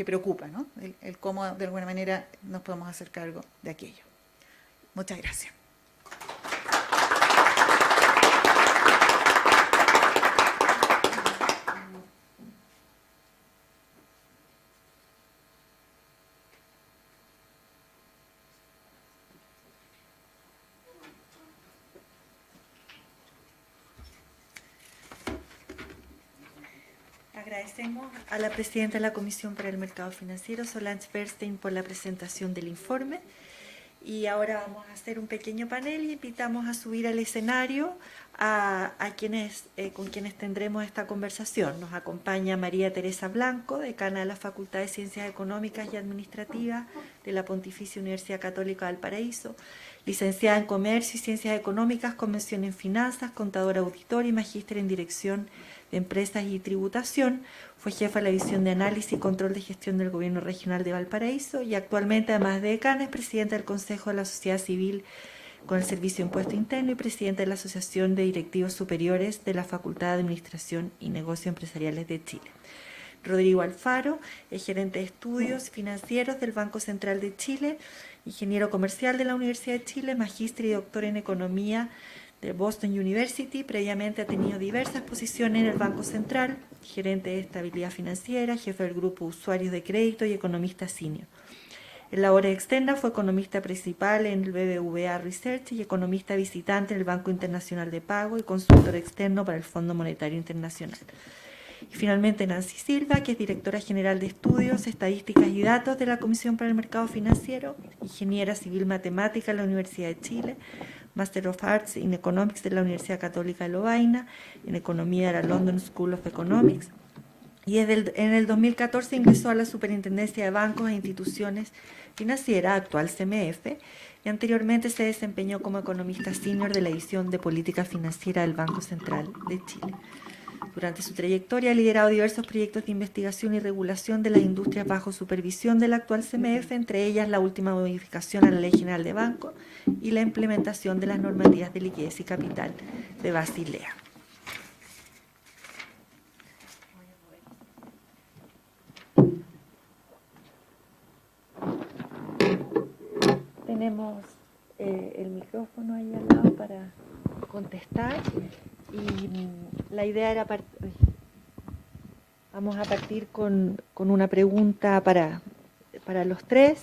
preocupa, ¿no? El cómo, de alguna manera, nos podemos hacer cargo de aquello. Muchas gracias. Agradecemos a la presidenta de la Comisión para el Mercado Financiero, Solange Bernstein, por la presentación del informe. Y ahora vamos a hacer un pequeño panel y invitamos a subir al escenario con quienes tendremos esta conversación. Nos acompaña María Teresa Blanco, decana de la Facultad de Ciencias Económicas y Administrativas de la Pontificia Universidad Católica de Valparaíso, licenciada en Comercio y Ciencias Económicas, con mención en Finanzas, contadora auditor y magíster en Dirección de Empresas y Tributación. Fue jefa de la División de Análisis y Control de Gestión del Gobierno Regional de Valparaíso y actualmente, además de decana, es presidenta del Consejo de la Sociedad Civil con el Servicio de Impuesto Interno y presidenta de la Asociación de Directivos Superiores de la Facultad de Administración y Negocios Empresariales de Chile. Rodrigo Alfaro es gerente de estudios financieros del Banco Central de Chile, ingeniero comercial de la Universidad de Chile, magíster y doctor en Economía de Boston University. Previamente ha tenido diversas posiciones en el Banco Central, gerente de estabilidad financiera, jefe del grupo Usuarios de Crédito y economista senior. En labores externas fue economista principal en el BBVA Research y economista visitante en el Banco Internacional de Pago y consultor externo para el Fondo Monetario Internacional. Y finalmente Nancy Silva, que es directora general de Estudios, Estadísticas y Datos de la Comisión para el Mercado Financiero, ingeniera civil matemática en la Universidad de Chile, Master of Arts in Economics de la Universidad Católica de Lovaina, en Economía de la London School of Economics, y en el 2014 ingresó a la Superintendencia de Bancos e Instituciones Financieras, actual CMF, y anteriormente se desempeñó como economista senior de la división de política financiera del Banco Central de Chile. Durante su trayectoria ha liderado diversos proyectos de investigación y regulación de las industrias bajo supervisión de la actual CMF, entre ellas la última modificación a la Ley General de Bancos y la implementación de las normativas de liquidez y capital de Basilea. Tenemos el micrófono ahí al lado para contestar y la idea era vamos a partir con una pregunta para los tres.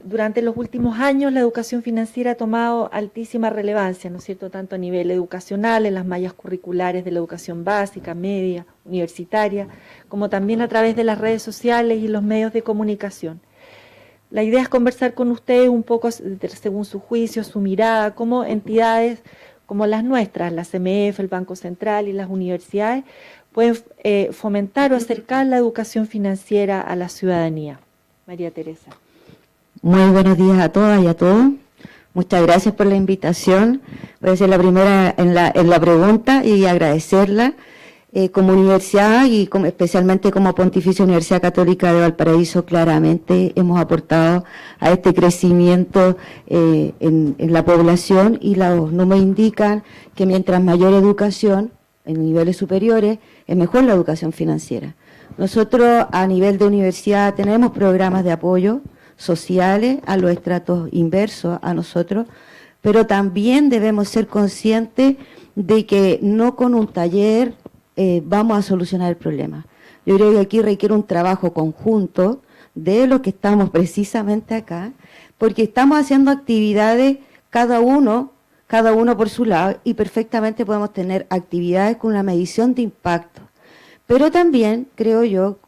Durante los últimos años la educación financiera ha tomado altísima relevancia, ¿no es cierto?, tanto a nivel educacional, en las mallas curriculares de la educación básica, media, universitaria, como también a través de las redes sociales y los medios de comunicación. La idea es conversar con ustedes un poco según su juicio, su mirada, cómo entidades como las nuestras, la CMF, el Banco Central y las universidades, pueden fomentar o acercar la educación financiera a la ciudadanía. María Teresa. Muy buenos días a todas y a todos. Muchas gracias por la invitación. Voy a ser la primera en la pregunta y agradecerla. Como universidad y especialmente como Pontificia Universidad Católica de Valparaíso, claramente hemos aportado a este crecimiento en la población, y los números indican que mientras mayor educación en niveles superiores, es mejor la educación financiera. Nosotros a nivel de universidad tenemos programas de apoyo sociales a los estratos inversos a nosotros, pero también debemos ser conscientes de que no con un taller vamos a solucionar el problema. Yo creo que aquí requiere un trabajo conjunto de los que estamos precisamente acá, porque estamos haciendo actividades cada uno por su lado, y perfectamente podemos tener actividades con una medición de impacto. Pero también, creo yo,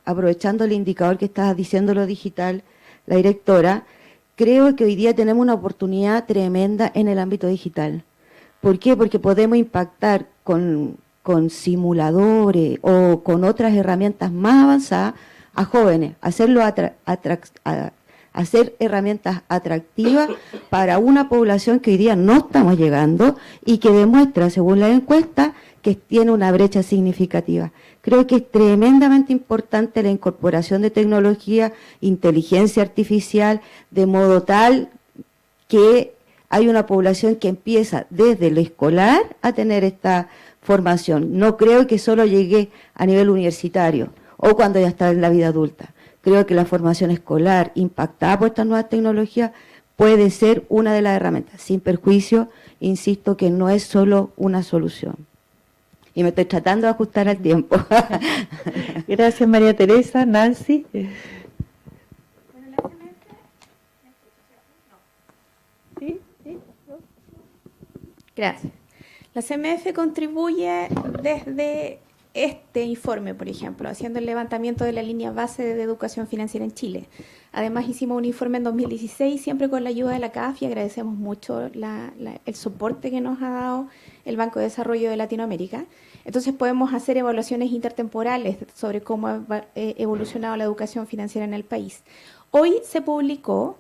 aprovechando el indicador que estaba diciendo lo digital, la directora, creo que hoy día tenemos una oportunidad tremenda en el ámbito digital. ¿Por qué? Porque podemos impactar con simuladores o con otras herramientas más avanzadas a jóvenes, hacer herramientas atractivas para una población que hoy día no estamos llegando y que demuestra, según la encuesta, que tiene una brecha significativa. Creo que es tremendamente importante la incorporación de tecnología, inteligencia artificial, de modo tal que hay una población que empieza desde lo escolar a tener esta formación. No creo que solo llegue a nivel universitario o cuando ya está en la vida adulta. Creo que la formación escolar impactada por estas nuevas tecnologías puede ser una de las herramientas, sin perjuicio, insisto, que no es solo una solución. Y me estoy tratando de ajustar al tiempo. Gracias, María Teresa. Nancy. Gracias. La CMF contribuye desde este informe, por ejemplo, haciendo el levantamiento de la línea base de educación financiera en Chile. Además, hicimos un informe en 2016, siempre con la ayuda de la CAF, y agradecemos mucho el soporte que nos ha dado el Banco de Desarrollo de Latinoamérica. Entonces, podemos hacer evaluaciones intertemporales sobre cómo ha evolucionado la educación financiera en el país. Hoy se publicó,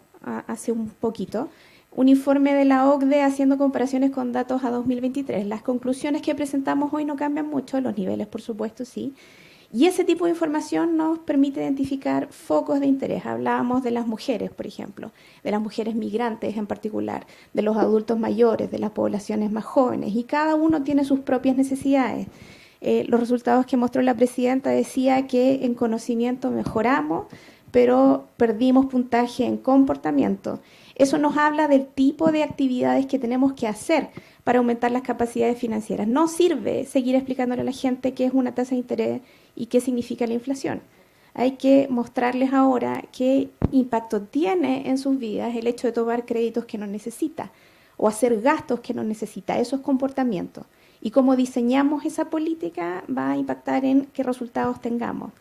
hace un poquito, un informe de la OCDE haciendo comparaciones con datos a 2023. Las conclusiones que presentamos hoy no cambian mucho, los niveles por supuesto sí, y ese tipo de información nos permite identificar focos de interés. Hablábamos de las mujeres, por ejemplo, de las mujeres migrantes en particular, de los adultos mayores, de las poblaciones más jóvenes, y cada uno tiene sus propias necesidades. Los resultados que mostró la presidenta decía que en conocimiento mejoramos, pero perdimos puntaje en comportamiento. Eso nos habla del tipo de actividades que tenemos que hacer para aumentar las capacidades financieras. No sirve seguir explicándole a la gente qué es una tasa de interés y qué significa la inflación. Hay que mostrarles ahora qué impacto tiene en sus vidas el hecho de tomar créditos que no necesita o hacer gastos que no necesita. Eso es comportamiento. Y cómo diseñamos esa política va a impactar en qué resultados tengamos.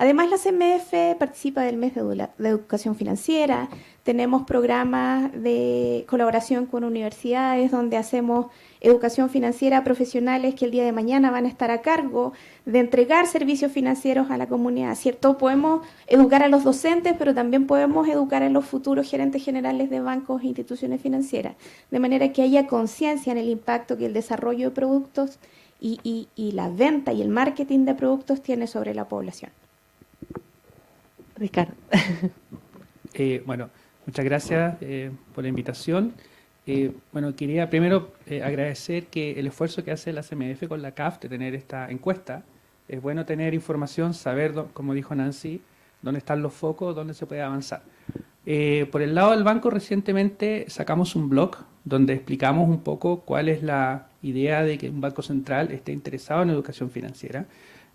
Además, la CMF participa del mes de educación financiera, tenemos programas de colaboración con universidades donde hacemos educación financiera a profesionales que el día de mañana van a estar a cargo de entregar servicios financieros a la comunidad, ¿cierto? Podemos educar a los docentes, pero también podemos educar a los futuros gerentes generales de bancos e instituciones financieras, de manera que haya conciencia en el impacto que el desarrollo de productos y la venta y el marketing de productos tiene sobre la población. Ricardo. Bueno, muchas gracias por la invitación. Bueno, quería primero agradecer que el esfuerzo que hace la CMF con la CAF de tener esta encuesta. Es bueno tener información, saber, como dijo Nancy, dónde están los focos, dónde se puede avanzar. Por el lado del banco, recientemente sacamos un blog donde explicamos un poco cuál es la idea de que un banco central esté interesado en educación financiera.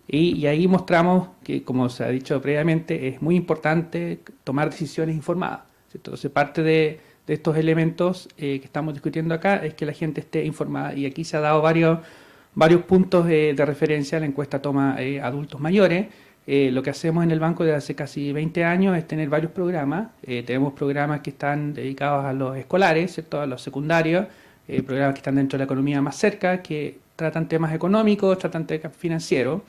Y ahí mostramos que, como se ha dicho previamente, es muy importante tomar decisiones informadas, ¿cierto? Entonces, parte de estos elementos que estamos discutiendo acá es que la gente esté informada, y aquí se ha dado varios puntos de referencia. La encuesta toma adultos mayores. Lo que hacemos en el banco desde hace casi 20 años es tener varios programas. Tenemos programas que están dedicados a los escolares, ¿cierto? A los secundarios, programas que están dentro de la economía más cerca, que tratan temas económicos, tratan temas financieros.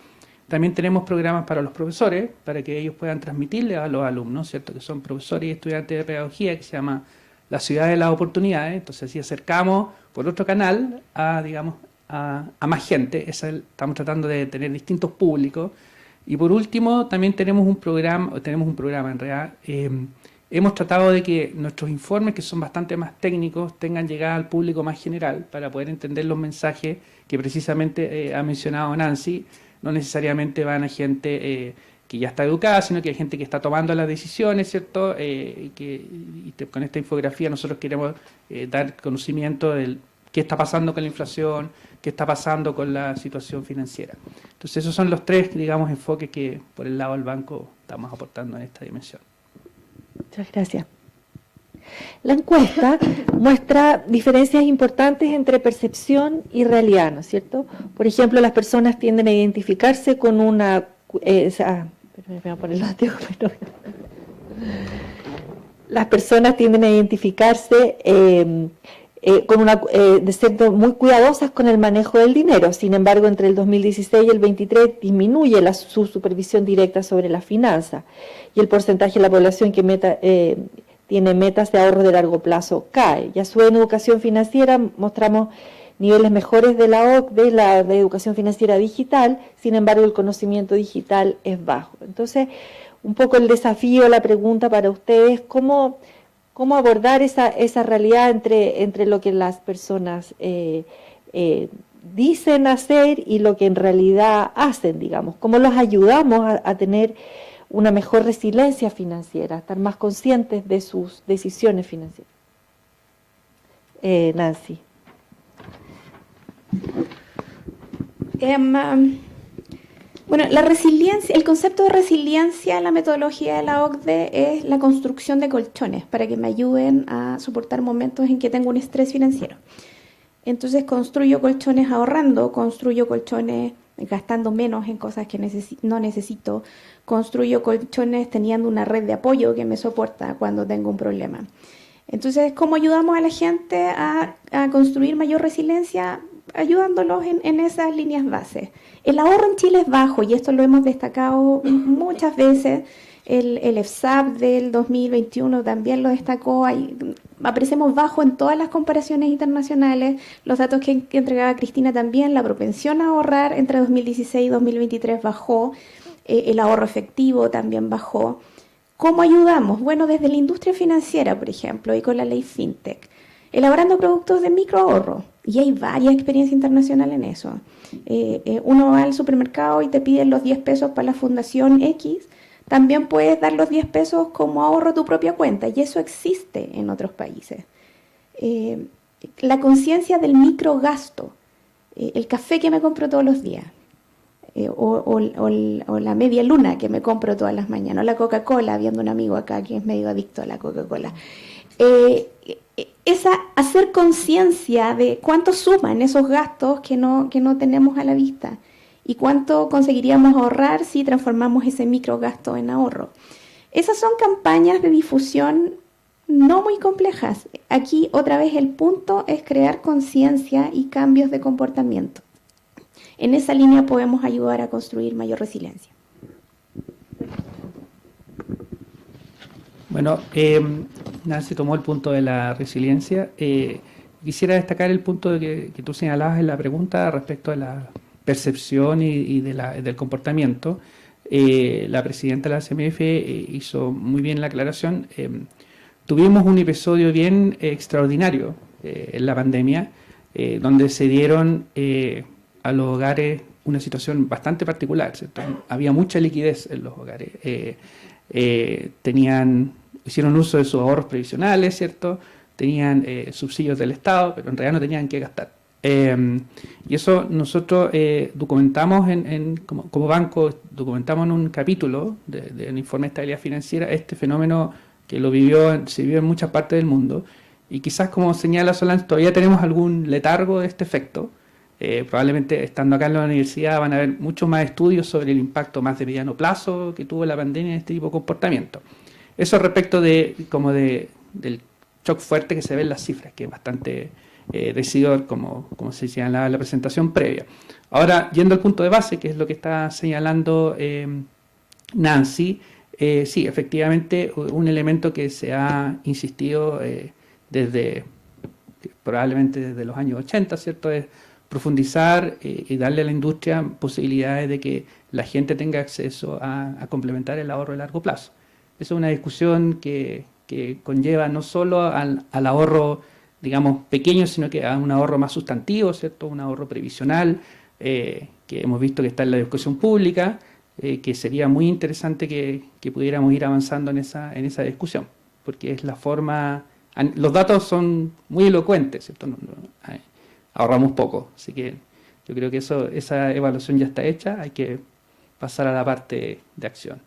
También tenemos programas para los profesores, para que ellos puedan transmitirle a los alumnos, ¿cierto? Que son profesores y estudiantes de pedagogía, que se llama La Ciudad de las Oportunidades. Entonces, así acercamos por otro canal a, digamos, a más gente. Estamos tratando de tener distintos públicos. Y por último, también tenemos un programa en realidad. Hemos tratado de que nuestros informes, que son bastante más técnicos, tengan llegada al público más general para poder entender los mensajes que precisamente ha mencionado Nancy. No necesariamente van a gente que ya está educada, sino que hay gente que está tomando las decisiones, ¿cierto? Con esta infografía nosotros queremos dar conocimiento de qué está pasando con la inflación, qué está pasando con la situación financiera. Entonces, esos son los tres, digamos, enfoques que por el lado del banco estamos aportando en esta dimensión. Muchas gracias. La encuesta muestra diferencias importantes entre percepción y realidad, ¿no es cierto? Por ejemplo, las personas tienden a identificarse con una... Las personas tienden a identificarse de ser muy cuidadosas con el manejo del dinero. Sin embargo, entre el 2016 y el 2023 disminuye su supervisión directa sobre las finanzas, y el porcentaje de la población que tiene metas de ahorro de largo plazo cae. Ya en educación financiera mostramos niveles mejores de la OCDE, de educación financiera digital. Sin embargo, el conocimiento digital es bajo. Entonces, un poco el desafío, la pregunta para ustedes, ¿cómo abordar esa realidad entre lo que las personas dicen hacer y lo que en realidad hacen, digamos? ¿Cómo los ayudamos a tener una mejor resiliencia financiera, a estar más conscientes de sus decisiones financieras? Nancy. Bueno, la resiliencia, el concepto de resiliencia en la metodología de la OCDE es la construcción de colchones para que me ayuden a soportar momentos en que tengo un estrés financiero. Entonces construyo colchones ahorrando, construyo colchones gastando menos en cosas que no necesito, construyo colchones teniendo una red de apoyo que me soporta cuando tengo un problema. Entonces, ¿cómo ayudamos a la gente a construir mayor resiliencia? Ayudándolos en esas líneas base. El ahorro en Chile es bajo, y esto lo hemos destacado muchas veces. El EFSAP del 2021 también lo destacó. Aparecemos bajo en todas las comparaciones internacionales. Los datos que entregaba Cristina también, la propensión a ahorrar entre 2016 y 2023 bajó. El ahorro efectivo también bajó. ¿Cómo ayudamos? Bueno, desde la industria financiera, por ejemplo, y con la ley FinTech, elaborando productos de microahorro. Y hay varias experiencias internacionales en eso. Uno va al supermercado y te piden los 10 pesos para la fundación X. También puedes dar los 10 pesos como ahorro a tu propia cuenta, y eso existe en otros países. La conciencia del microgasto, el café que me compro todos los días, o la media luna que me compro todas las mañanas, o la Coca-Cola, viendo un amigo acá que es medio adicto a la Coca-Cola. Hacer conciencia de cuánto suman esos gastos que no tenemos a la vista, ¿Y cuánto conseguiríamos ahorrar si transformamos ese microgasto en ahorro? Esas son campañas de difusión no muy complejas. Aquí otra vez el punto es crear conciencia y cambios de comportamiento. En esa línea podemos ayudar a construir mayor resiliencia. Bueno, Nancy tomó el punto de la resiliencia. Quisiera destacar el punto de que tú señalabas en la pregunta respecto de la percepción y del comportamiento. La presidenta de la CMF hizo muy bien la aclaración. Tuvimos un episodio bien extraordinario en la pandemia, donde se dieron a los hogares una situación bastante particular, ¿cierto? Había mucha liquidez en los hogares. Hicieron uso de sus ahorros previsionales, ¿cierto? Tenían subsidios del Estado, pero en realidad no tenían que gastar. Y eso nosotros documentamos como banco, documentamos en un capítulo del informe de estabilidad financiera este fenómeno que se vivió en muchas partes del mundo. Y quizás, como señala Solange, todavía tenemos algún letargo de este efecto. Probablemente estando acá en la universidad van a haber muchos más estudios sobre el impacto más de mediano plazo que tuvo la pandemia en este tipo de comportamiento. Eso respecto del shock fuerte que se ve en las cifras, que es bastante decidor, como se señalaba en la presentación previa. Ahora, yendo al punto de base, que es lo que está señalando Nancy, sí, efectivamente, un elemento que se ha insistido probablemente desde los años 80, ¿cierto?, es profundizar y darle a la industria posibilidades de que la gente tenga acceso a complementar el ahorro de largo plazo. Esa es una discusión que conlleva no solo al ahorro, digamos, pequeño, sino que a un ahorro más sustantivo, ¿cierto?, un ahorro previsional, que hemos visto que está en la discusión pública, que sería muy interesante que pudiéramos ir avanzando en esa discusión, porque es la forma. Los datos son muy elocuentes, ¿cierto? Ahorramos poco, así que yo creo que esa evaluación ya está hecha, hay que pasar a la parte de acción.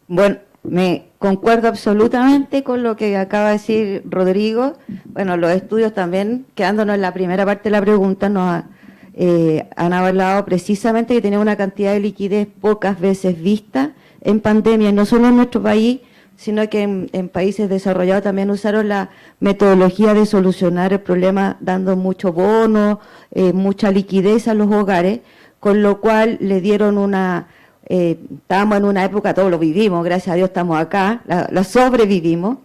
Bueno, me concuerdo absolutamente con lo que acaba de decir Rodrigo. Bueno, los estudios también, quedándonos en la primera parte de la pregunta, nos han hablado precisamente que tenemos una cantidad de liquidez pocas veces vista en pandemia, no solo en nuestro país, sino que en países desarrollados también usaron la metodología de solucionar el problema dando mucho bono, mucha liquidez a los hogares, con lo cual le dieron estábamos en una época, todos lo vivimos, gracias a Dios estamos acá, la sobrevivimos,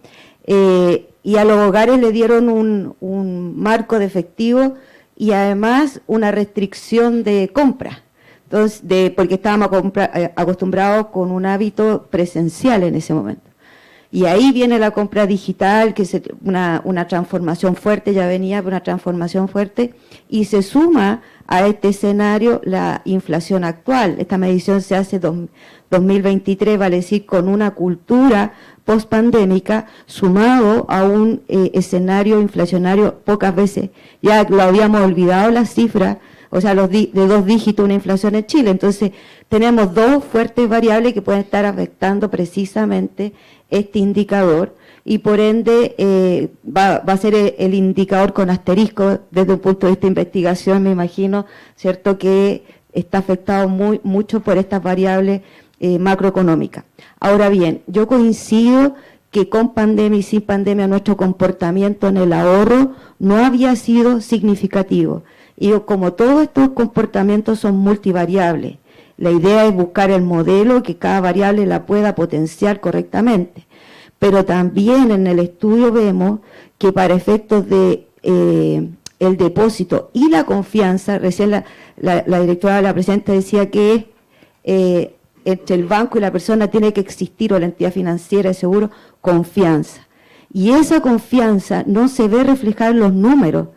y a los hogares le dieron un marco de efectivo y además una restricción de compra. Entonces, porque estábamos acostumbrados con un hábito presencial en ese momento. Y ahí viene la compra digital, que es una transformación fuerte, ya venía una transformación fuerte, y se suma a este escenario la inflación actual. Esta medición se hace 2023, vale decir, con una cultura post-pandémica, sumado a un escenario inflacionario pocas veces. Ya lo habíamos olvidado las cifras, o sea, de 2 dígitos una inflación en Chile. Entonces, tenemos 2 fuertes variables que pueden estar afectando precisamente este indicador y por ende va a ser el indicador con asterisco desde un punto de vista de investigación, me imagino, ¿cierto?, que está afectado mucho por estas variables macroeconómicas. Ahora bien, yo coincido que con pandemia y sin pandemia nuestro comportamiento en el ahorro no había sido significativo. Y como todos estos comportamientos son multivariables, la idea es buscar el modelo que cada variable la pueda potenciar correctamente. Pero también en el estudio vemos que para efectos de el depósito y la confianza, recién la directora, la presidenta decía que entre el banco y la persona tiene que existir, o la entidad financiera de seguro, confianza. Y esa confianza no se ve reflejada en los números,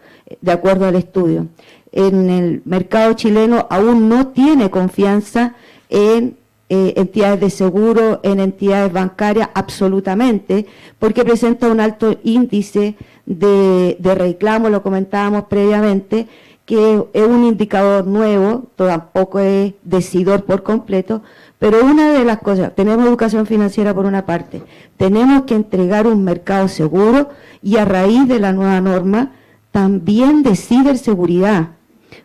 de acuerdo al estudio. En el mercado chileno aún no tiene confianza en entidades de seguro, en entidades bancarias, absolutamente, porque presenta un alto índice de reclamo, lo comentábamos previamente, que es un indicador nuevo, tampoco es decidor por completo, pero una de las cosas, tenemos educación financiera por una parte, tenemos que entregar un mercado seguro y a raíz de la nueva norma, también de ciberseguridad.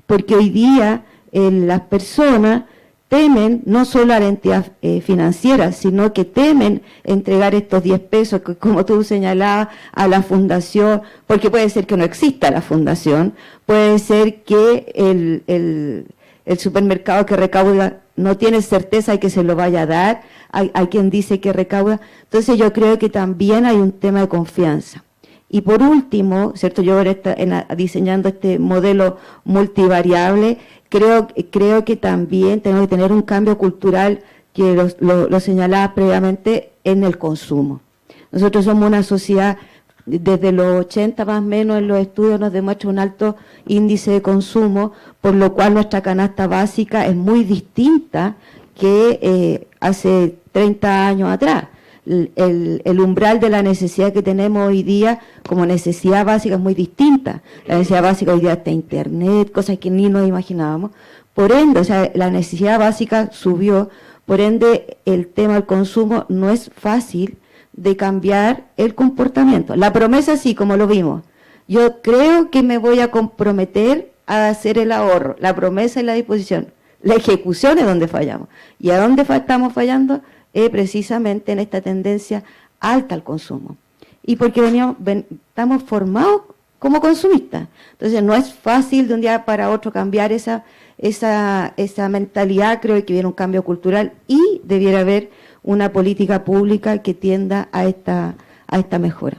porque hoy día las personas temen no solo a la entidad financiera, sino que temen entregar estos 10 pesos, que, como tú señalabas, a la fundación, porque puede ser que no exista la fundación, puede ser que el supermercado que recauda no tiene certeza de que se lo vaya a dar, hay quien dice que recauda. Entonces yo creo que también hay un tema de confianza. Y por último, ¿cierto? Yo ahora diseñando este modelo multivariable, creo que también tenemos que tener un cambio cultural que lo señalaba previamente en el consumo. Nosotros somos una sociedad, desde los 80 más o menos en los estudios nos demuestra un alto índice de consumo, por lo cual nuestra canasta básica es muy distinta que hace 30 años atrás. El umbral de la necesidad que tenemos hoy día como necesidad básica es muy distinta. La necesidad básica hoy día está Internet, cosas que ni nos imaginábamos. Por ende, o sea, la necesidad básica subió, por ende, el tema del consumo no es fácil de cambiar el comportamiento. La promesa sí, como lo vimos. Yo creo que me voy a comprometer a hacer el ahorro, la promesa y la disposición. La ejecución es donde fallamos. ¿Y a dónde estamos fallando? Precisamente en esta tendencia alta al consumo. Y porque estamos formados como consumistas. Entonces no es fácil de un día para otro cambiar esa mentalidad. Creo que viene un cambio cultural y debiera haber una política pública que tienda a esta mejora.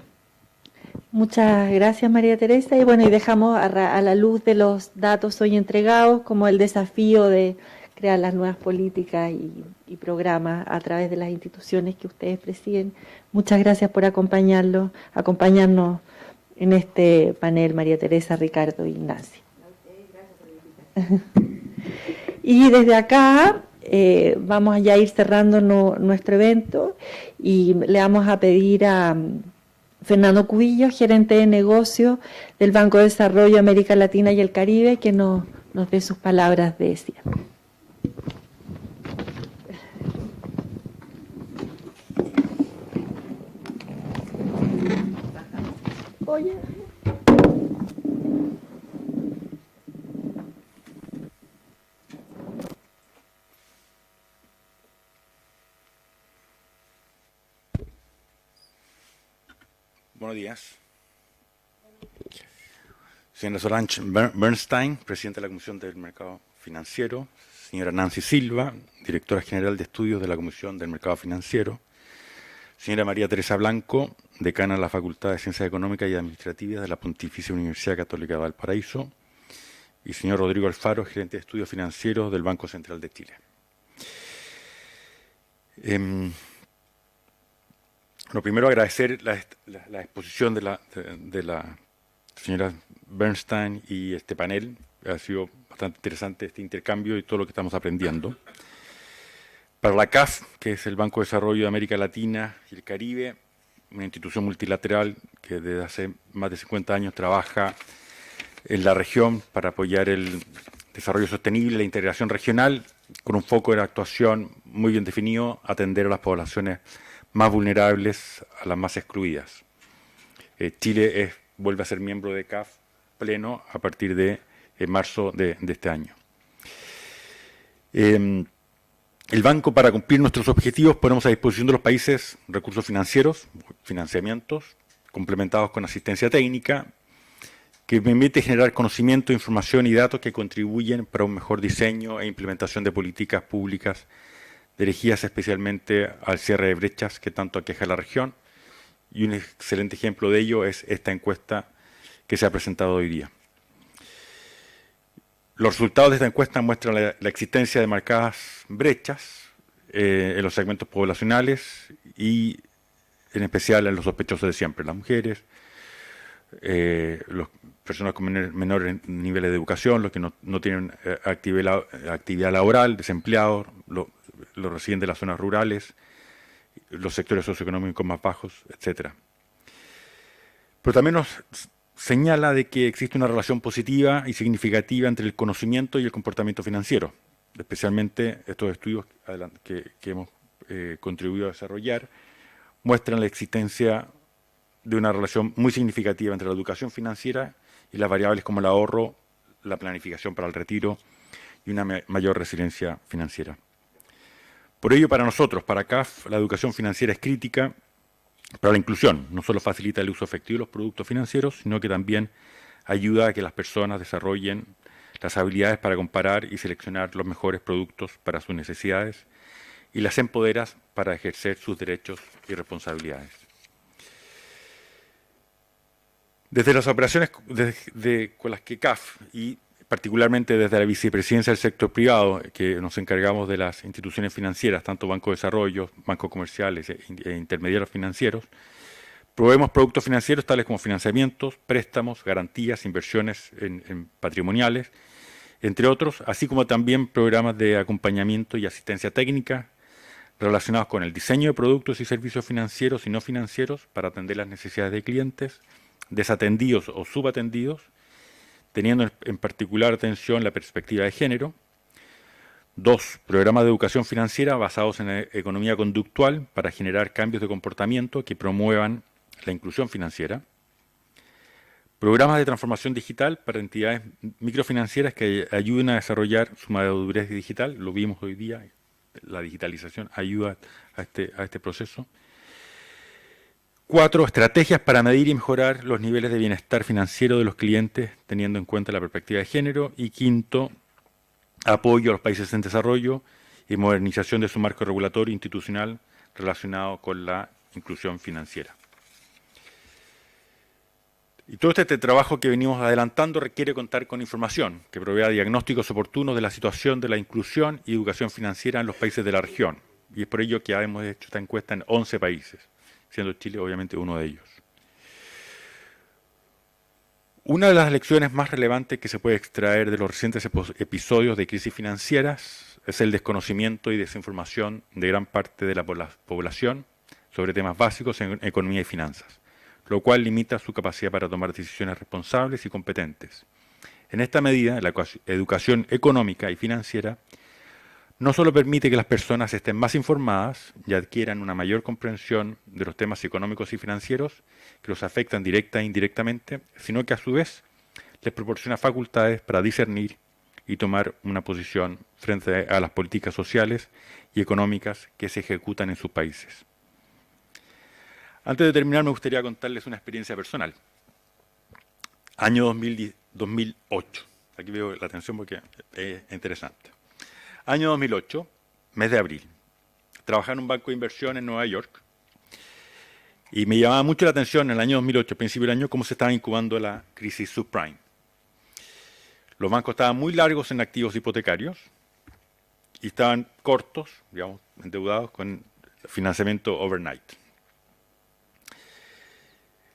Muchas gracias, María Teresa. Y bueno, y dejamos a la luz de los datos hoy entregados como el desafío de crear las nuevas políticas y programas a través de las instituciones que ustedes presiden. Muchas gracias por acompañarnos en este panel, María Teresa, Ricardo e Ignacio. Y desde acá vamos a ya ir cerrando nuestro evento y le vamos a pedir a Fernando Cubillos, gerente de negocios del Banco de Desarrollo América Latina y el Caribe, que nos dé sus palabras de cierre. Oye. Buenos días. Señora Solange Bernstein, presidenta de la Comisión del Mercado Financiero. Señora Nancy Silva, directora general de estudios de la Comisión del Mercado Financiero. Señora María Teresa Blanco, decana de la Facultad de Ciencias Económicas y Administrativas de la Pontificia Universidad Católica de Valparaíso. Y señor Rodrigo Alfaro, gerente de estudios financieros del Banco Central de Chile. Lo primero, agradecer la exposición de la señora Bernstein y este panel. Ha sido bastante interesante este intercambio y todo lo que estamos aprendiendo. Para la CAF, que es el Banco de Desarrollo de América Latina y el Caribe, una institución multilateral que desde hace más de 50 años trabaja en la región para apoyar el desarrollo sostenible, la integración regional, con un foco de actuación muy bien definido, atender a las poblaciones más vulnerables, a las más excluidas. Chile vuelve a ser miembro de CAF pleno a partir de marzo de este año. El banco, para cumplir nuestros objetivos, ponemos a disposición de los países recursos financieros, financiamientos, complementados con asistencia técnica, que permite generar conocimiento, información y datos que contribuyen para un mejor diseño e implementación de políticas públicas dirigidas especialmente al cierre de brechas que tanto aqueja a la región. Y un excelente ejemplo de ello es esta encuesta que se ha presentado hoy día. Los resultados de esta encuesta muestran la existencia de marcadas brechas en los segmentos poblacionales y en especial en los sospechosos de siempre, las mujeres, las personas con menores niveles de educación, los que no tienen actividad laboral, desempleados, los residentes de las zonas rurales, los sectores socioeconómicos más bajos, etc. Pero también nos señala de que existe una relación positiva y significativa entre el conocimiento y el comportamiento financiero, especialmente estos estudios que hemos contribuido a desarrollar, muestran la existencia de una relación muy significativa entre la educación financiera y las variables como el ahorro, la planificación para el retiro y una mayor resiliencia financiera. Por ello, para nosotros, para CAF, la educación financiera es crítica para la inclusión. No solo facilita el uso efectivo de los productos financieros, sino que también ayuda a que las personas desarrollen las habilidades para comparar y seleccionar los mejores productos para sus necesidades y las empodera para ejercer sus derechos y responsabilidades. Desde las operaciones con las que CAF y particularmente desde la vicepresidencia del sector privado, que nos encargamos de las instituciones financieras, tanto bancos de desarrollo, bancos comerciales e intermediarios financieros, proveemos productos financieros tales como financiamientos, préstamos, garantías, inversiones en patrimoniales, entre otros, así como también programas de acompañamiento y asistencia técnica relacionados con el diseño de productos y servicios financieros y no financieros para atender las necesidades de clientes, desatendidos o subatendidos, teniendo en particular atención la perspectiva de género. 2. Programas de educación financiera basados en economía conductual para generar cambios de comportamiento que promuevan la inclusión financiera. Programas de transformación digital para entidades microfinancieras que ayuden a desarrollar su madurez digital. Lo vimos hoy día, la digitalización ayuda a este proceso. 4. Estrategias para medir y mejorar los niveles de bienestar financiero de los clientes, teniendo en cuenta la perspectiva de género. Y 5. Apoyo a los países en desarrollo y modernización de su marco regulatorio institucional relacionado con la inclusión financiera. Y todo este trabajo que venimos adelantando requiere contar con información que provea diagnósticos oportunos de la situación de la inclusión y educación financiera en los países de la región. Y es por ello que hemos hecho esta encuesta en 11 países, siendo Chile obviamente uno de ellos. Una de las lecciones más relevantes que se puede extraer de los recientes episodios de crisis financieras es el desconocimiento y desinformación de gran parte de la población sobre temas básicos en economía y finanzas, lo cual limita su capacidad para tomar decisiones responsables y competentes. En esta medida, la educación económica y financiera no solo permite que las personas estén más informadas y adquieran una mayor comprensión de los temas económicos y financieros que los afectan directa e indirectamente, sino que a su vez les proporciona facultades para discernir y tomar una posición frente a las políticas sociales y económicas que se ejecutan en sus países. Antes de terminar, me gustaría contarles una experiencia personal. Año 2008. Aquí veo la atención porque es interesante. Año 2008, mes de abril. Trabajaba en un banco de inversión en Nueva York y me llamaba mucho la atención en el año 2008, al principio del año, cómo se estaba incubando la crisis subprime. Los bancos estaban muy largos en activos hipotecarios y estaban cortos, digamos, endeudados con financiamiento overnight.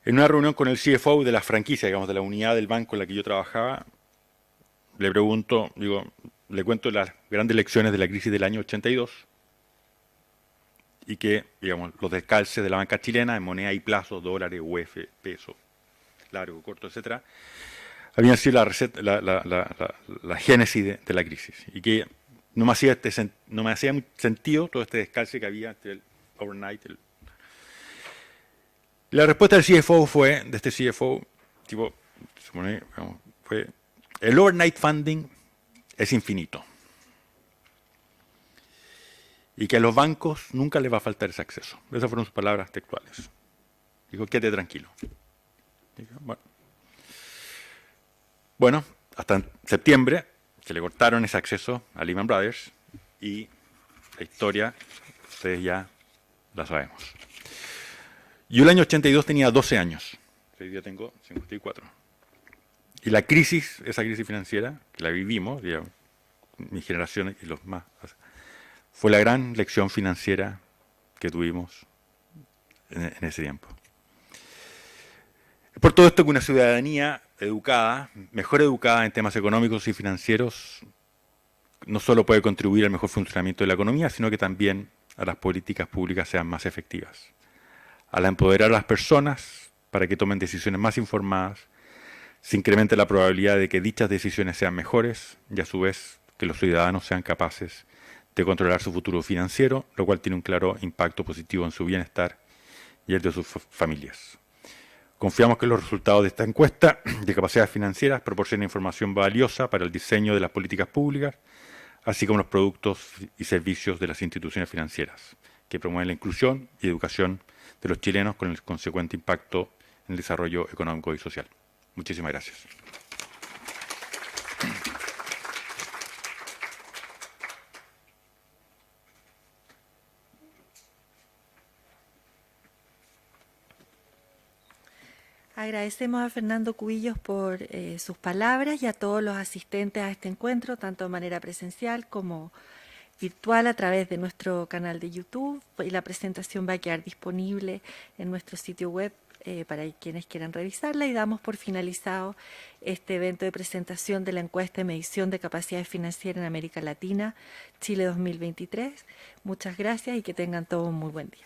En una reunión con el CFO de la franquicia, digamos, de la unidad del banco en la que yo trabajaba, le pregunto, le cuento las grandes lecciones de la crisis del año 82 y que, digamos, los descalces de la banca chilena en moneda y plazo, dólares, UF, peso, largo, corto, etcétera, habían sido la génesis de la crisis y que no me hacía sentido todo este descalce que había entre el overnight. La respuesta del CFO fue, de este CFO, fue: el overnight funding es infinito y que a los bancos nunca les va a faltar ese acceso. Esas fueron sus palabras textuales. Dijo, quédate tranquilo. Dijo, bueno, hasta en septiembre se le cortaron ese acceso a Lehman Brothers y la historia, ustedes ya la sabemos. Yo el año 82 tenía 12 años, hoy día tengo 54. Y la crisis, esa crisis financiera, que la vivimos, digamos, mi generación y los más, fue la gran lección financiera que tuvimos en ese tiempo. Por todo esto que una ciudadanía educada, mejor educada en temas económicos y financieros, no solo puede contribuir al mejor funcionamiento de la economía, sino que también a las políticas públicas sean más efectivas. Al empoderar a las personas para que tomen decisiones más informadas, se incrementa la probabilidad de que dichas decisiones sean mejores y a su vez que los ciudadanos sean capaces de controlar su futuro financiero, lo cual tiene un claro impacto positivo en su bienestar y el de sus familias. Confiamos que los resultados de esta encuesta de capacidades financieras proporcionen información valiosa para el diseño de las políticas públicas, así como los productos y servicios de las instituciones financieras, que promueven la inclusión y educación de los chilenos con el consecuente impacto en el desarrollo económico y social. Muchísimas gracias. Agradecemos a Fernando Cubillos por sus palabras y a todos los asistentes a este encuentro, tanto de manera presencial como virtual a través de nuestro canal de YouTube, y la presentación va a quedar disponible en nuestro sitio web para quienes quieran revisarla, y damos por finalizado este evento de presentación de la encuesta de medición de capacidades financieras en América Latina, Chile 2023. Muchas gracias y que tengan todos un muy buen día.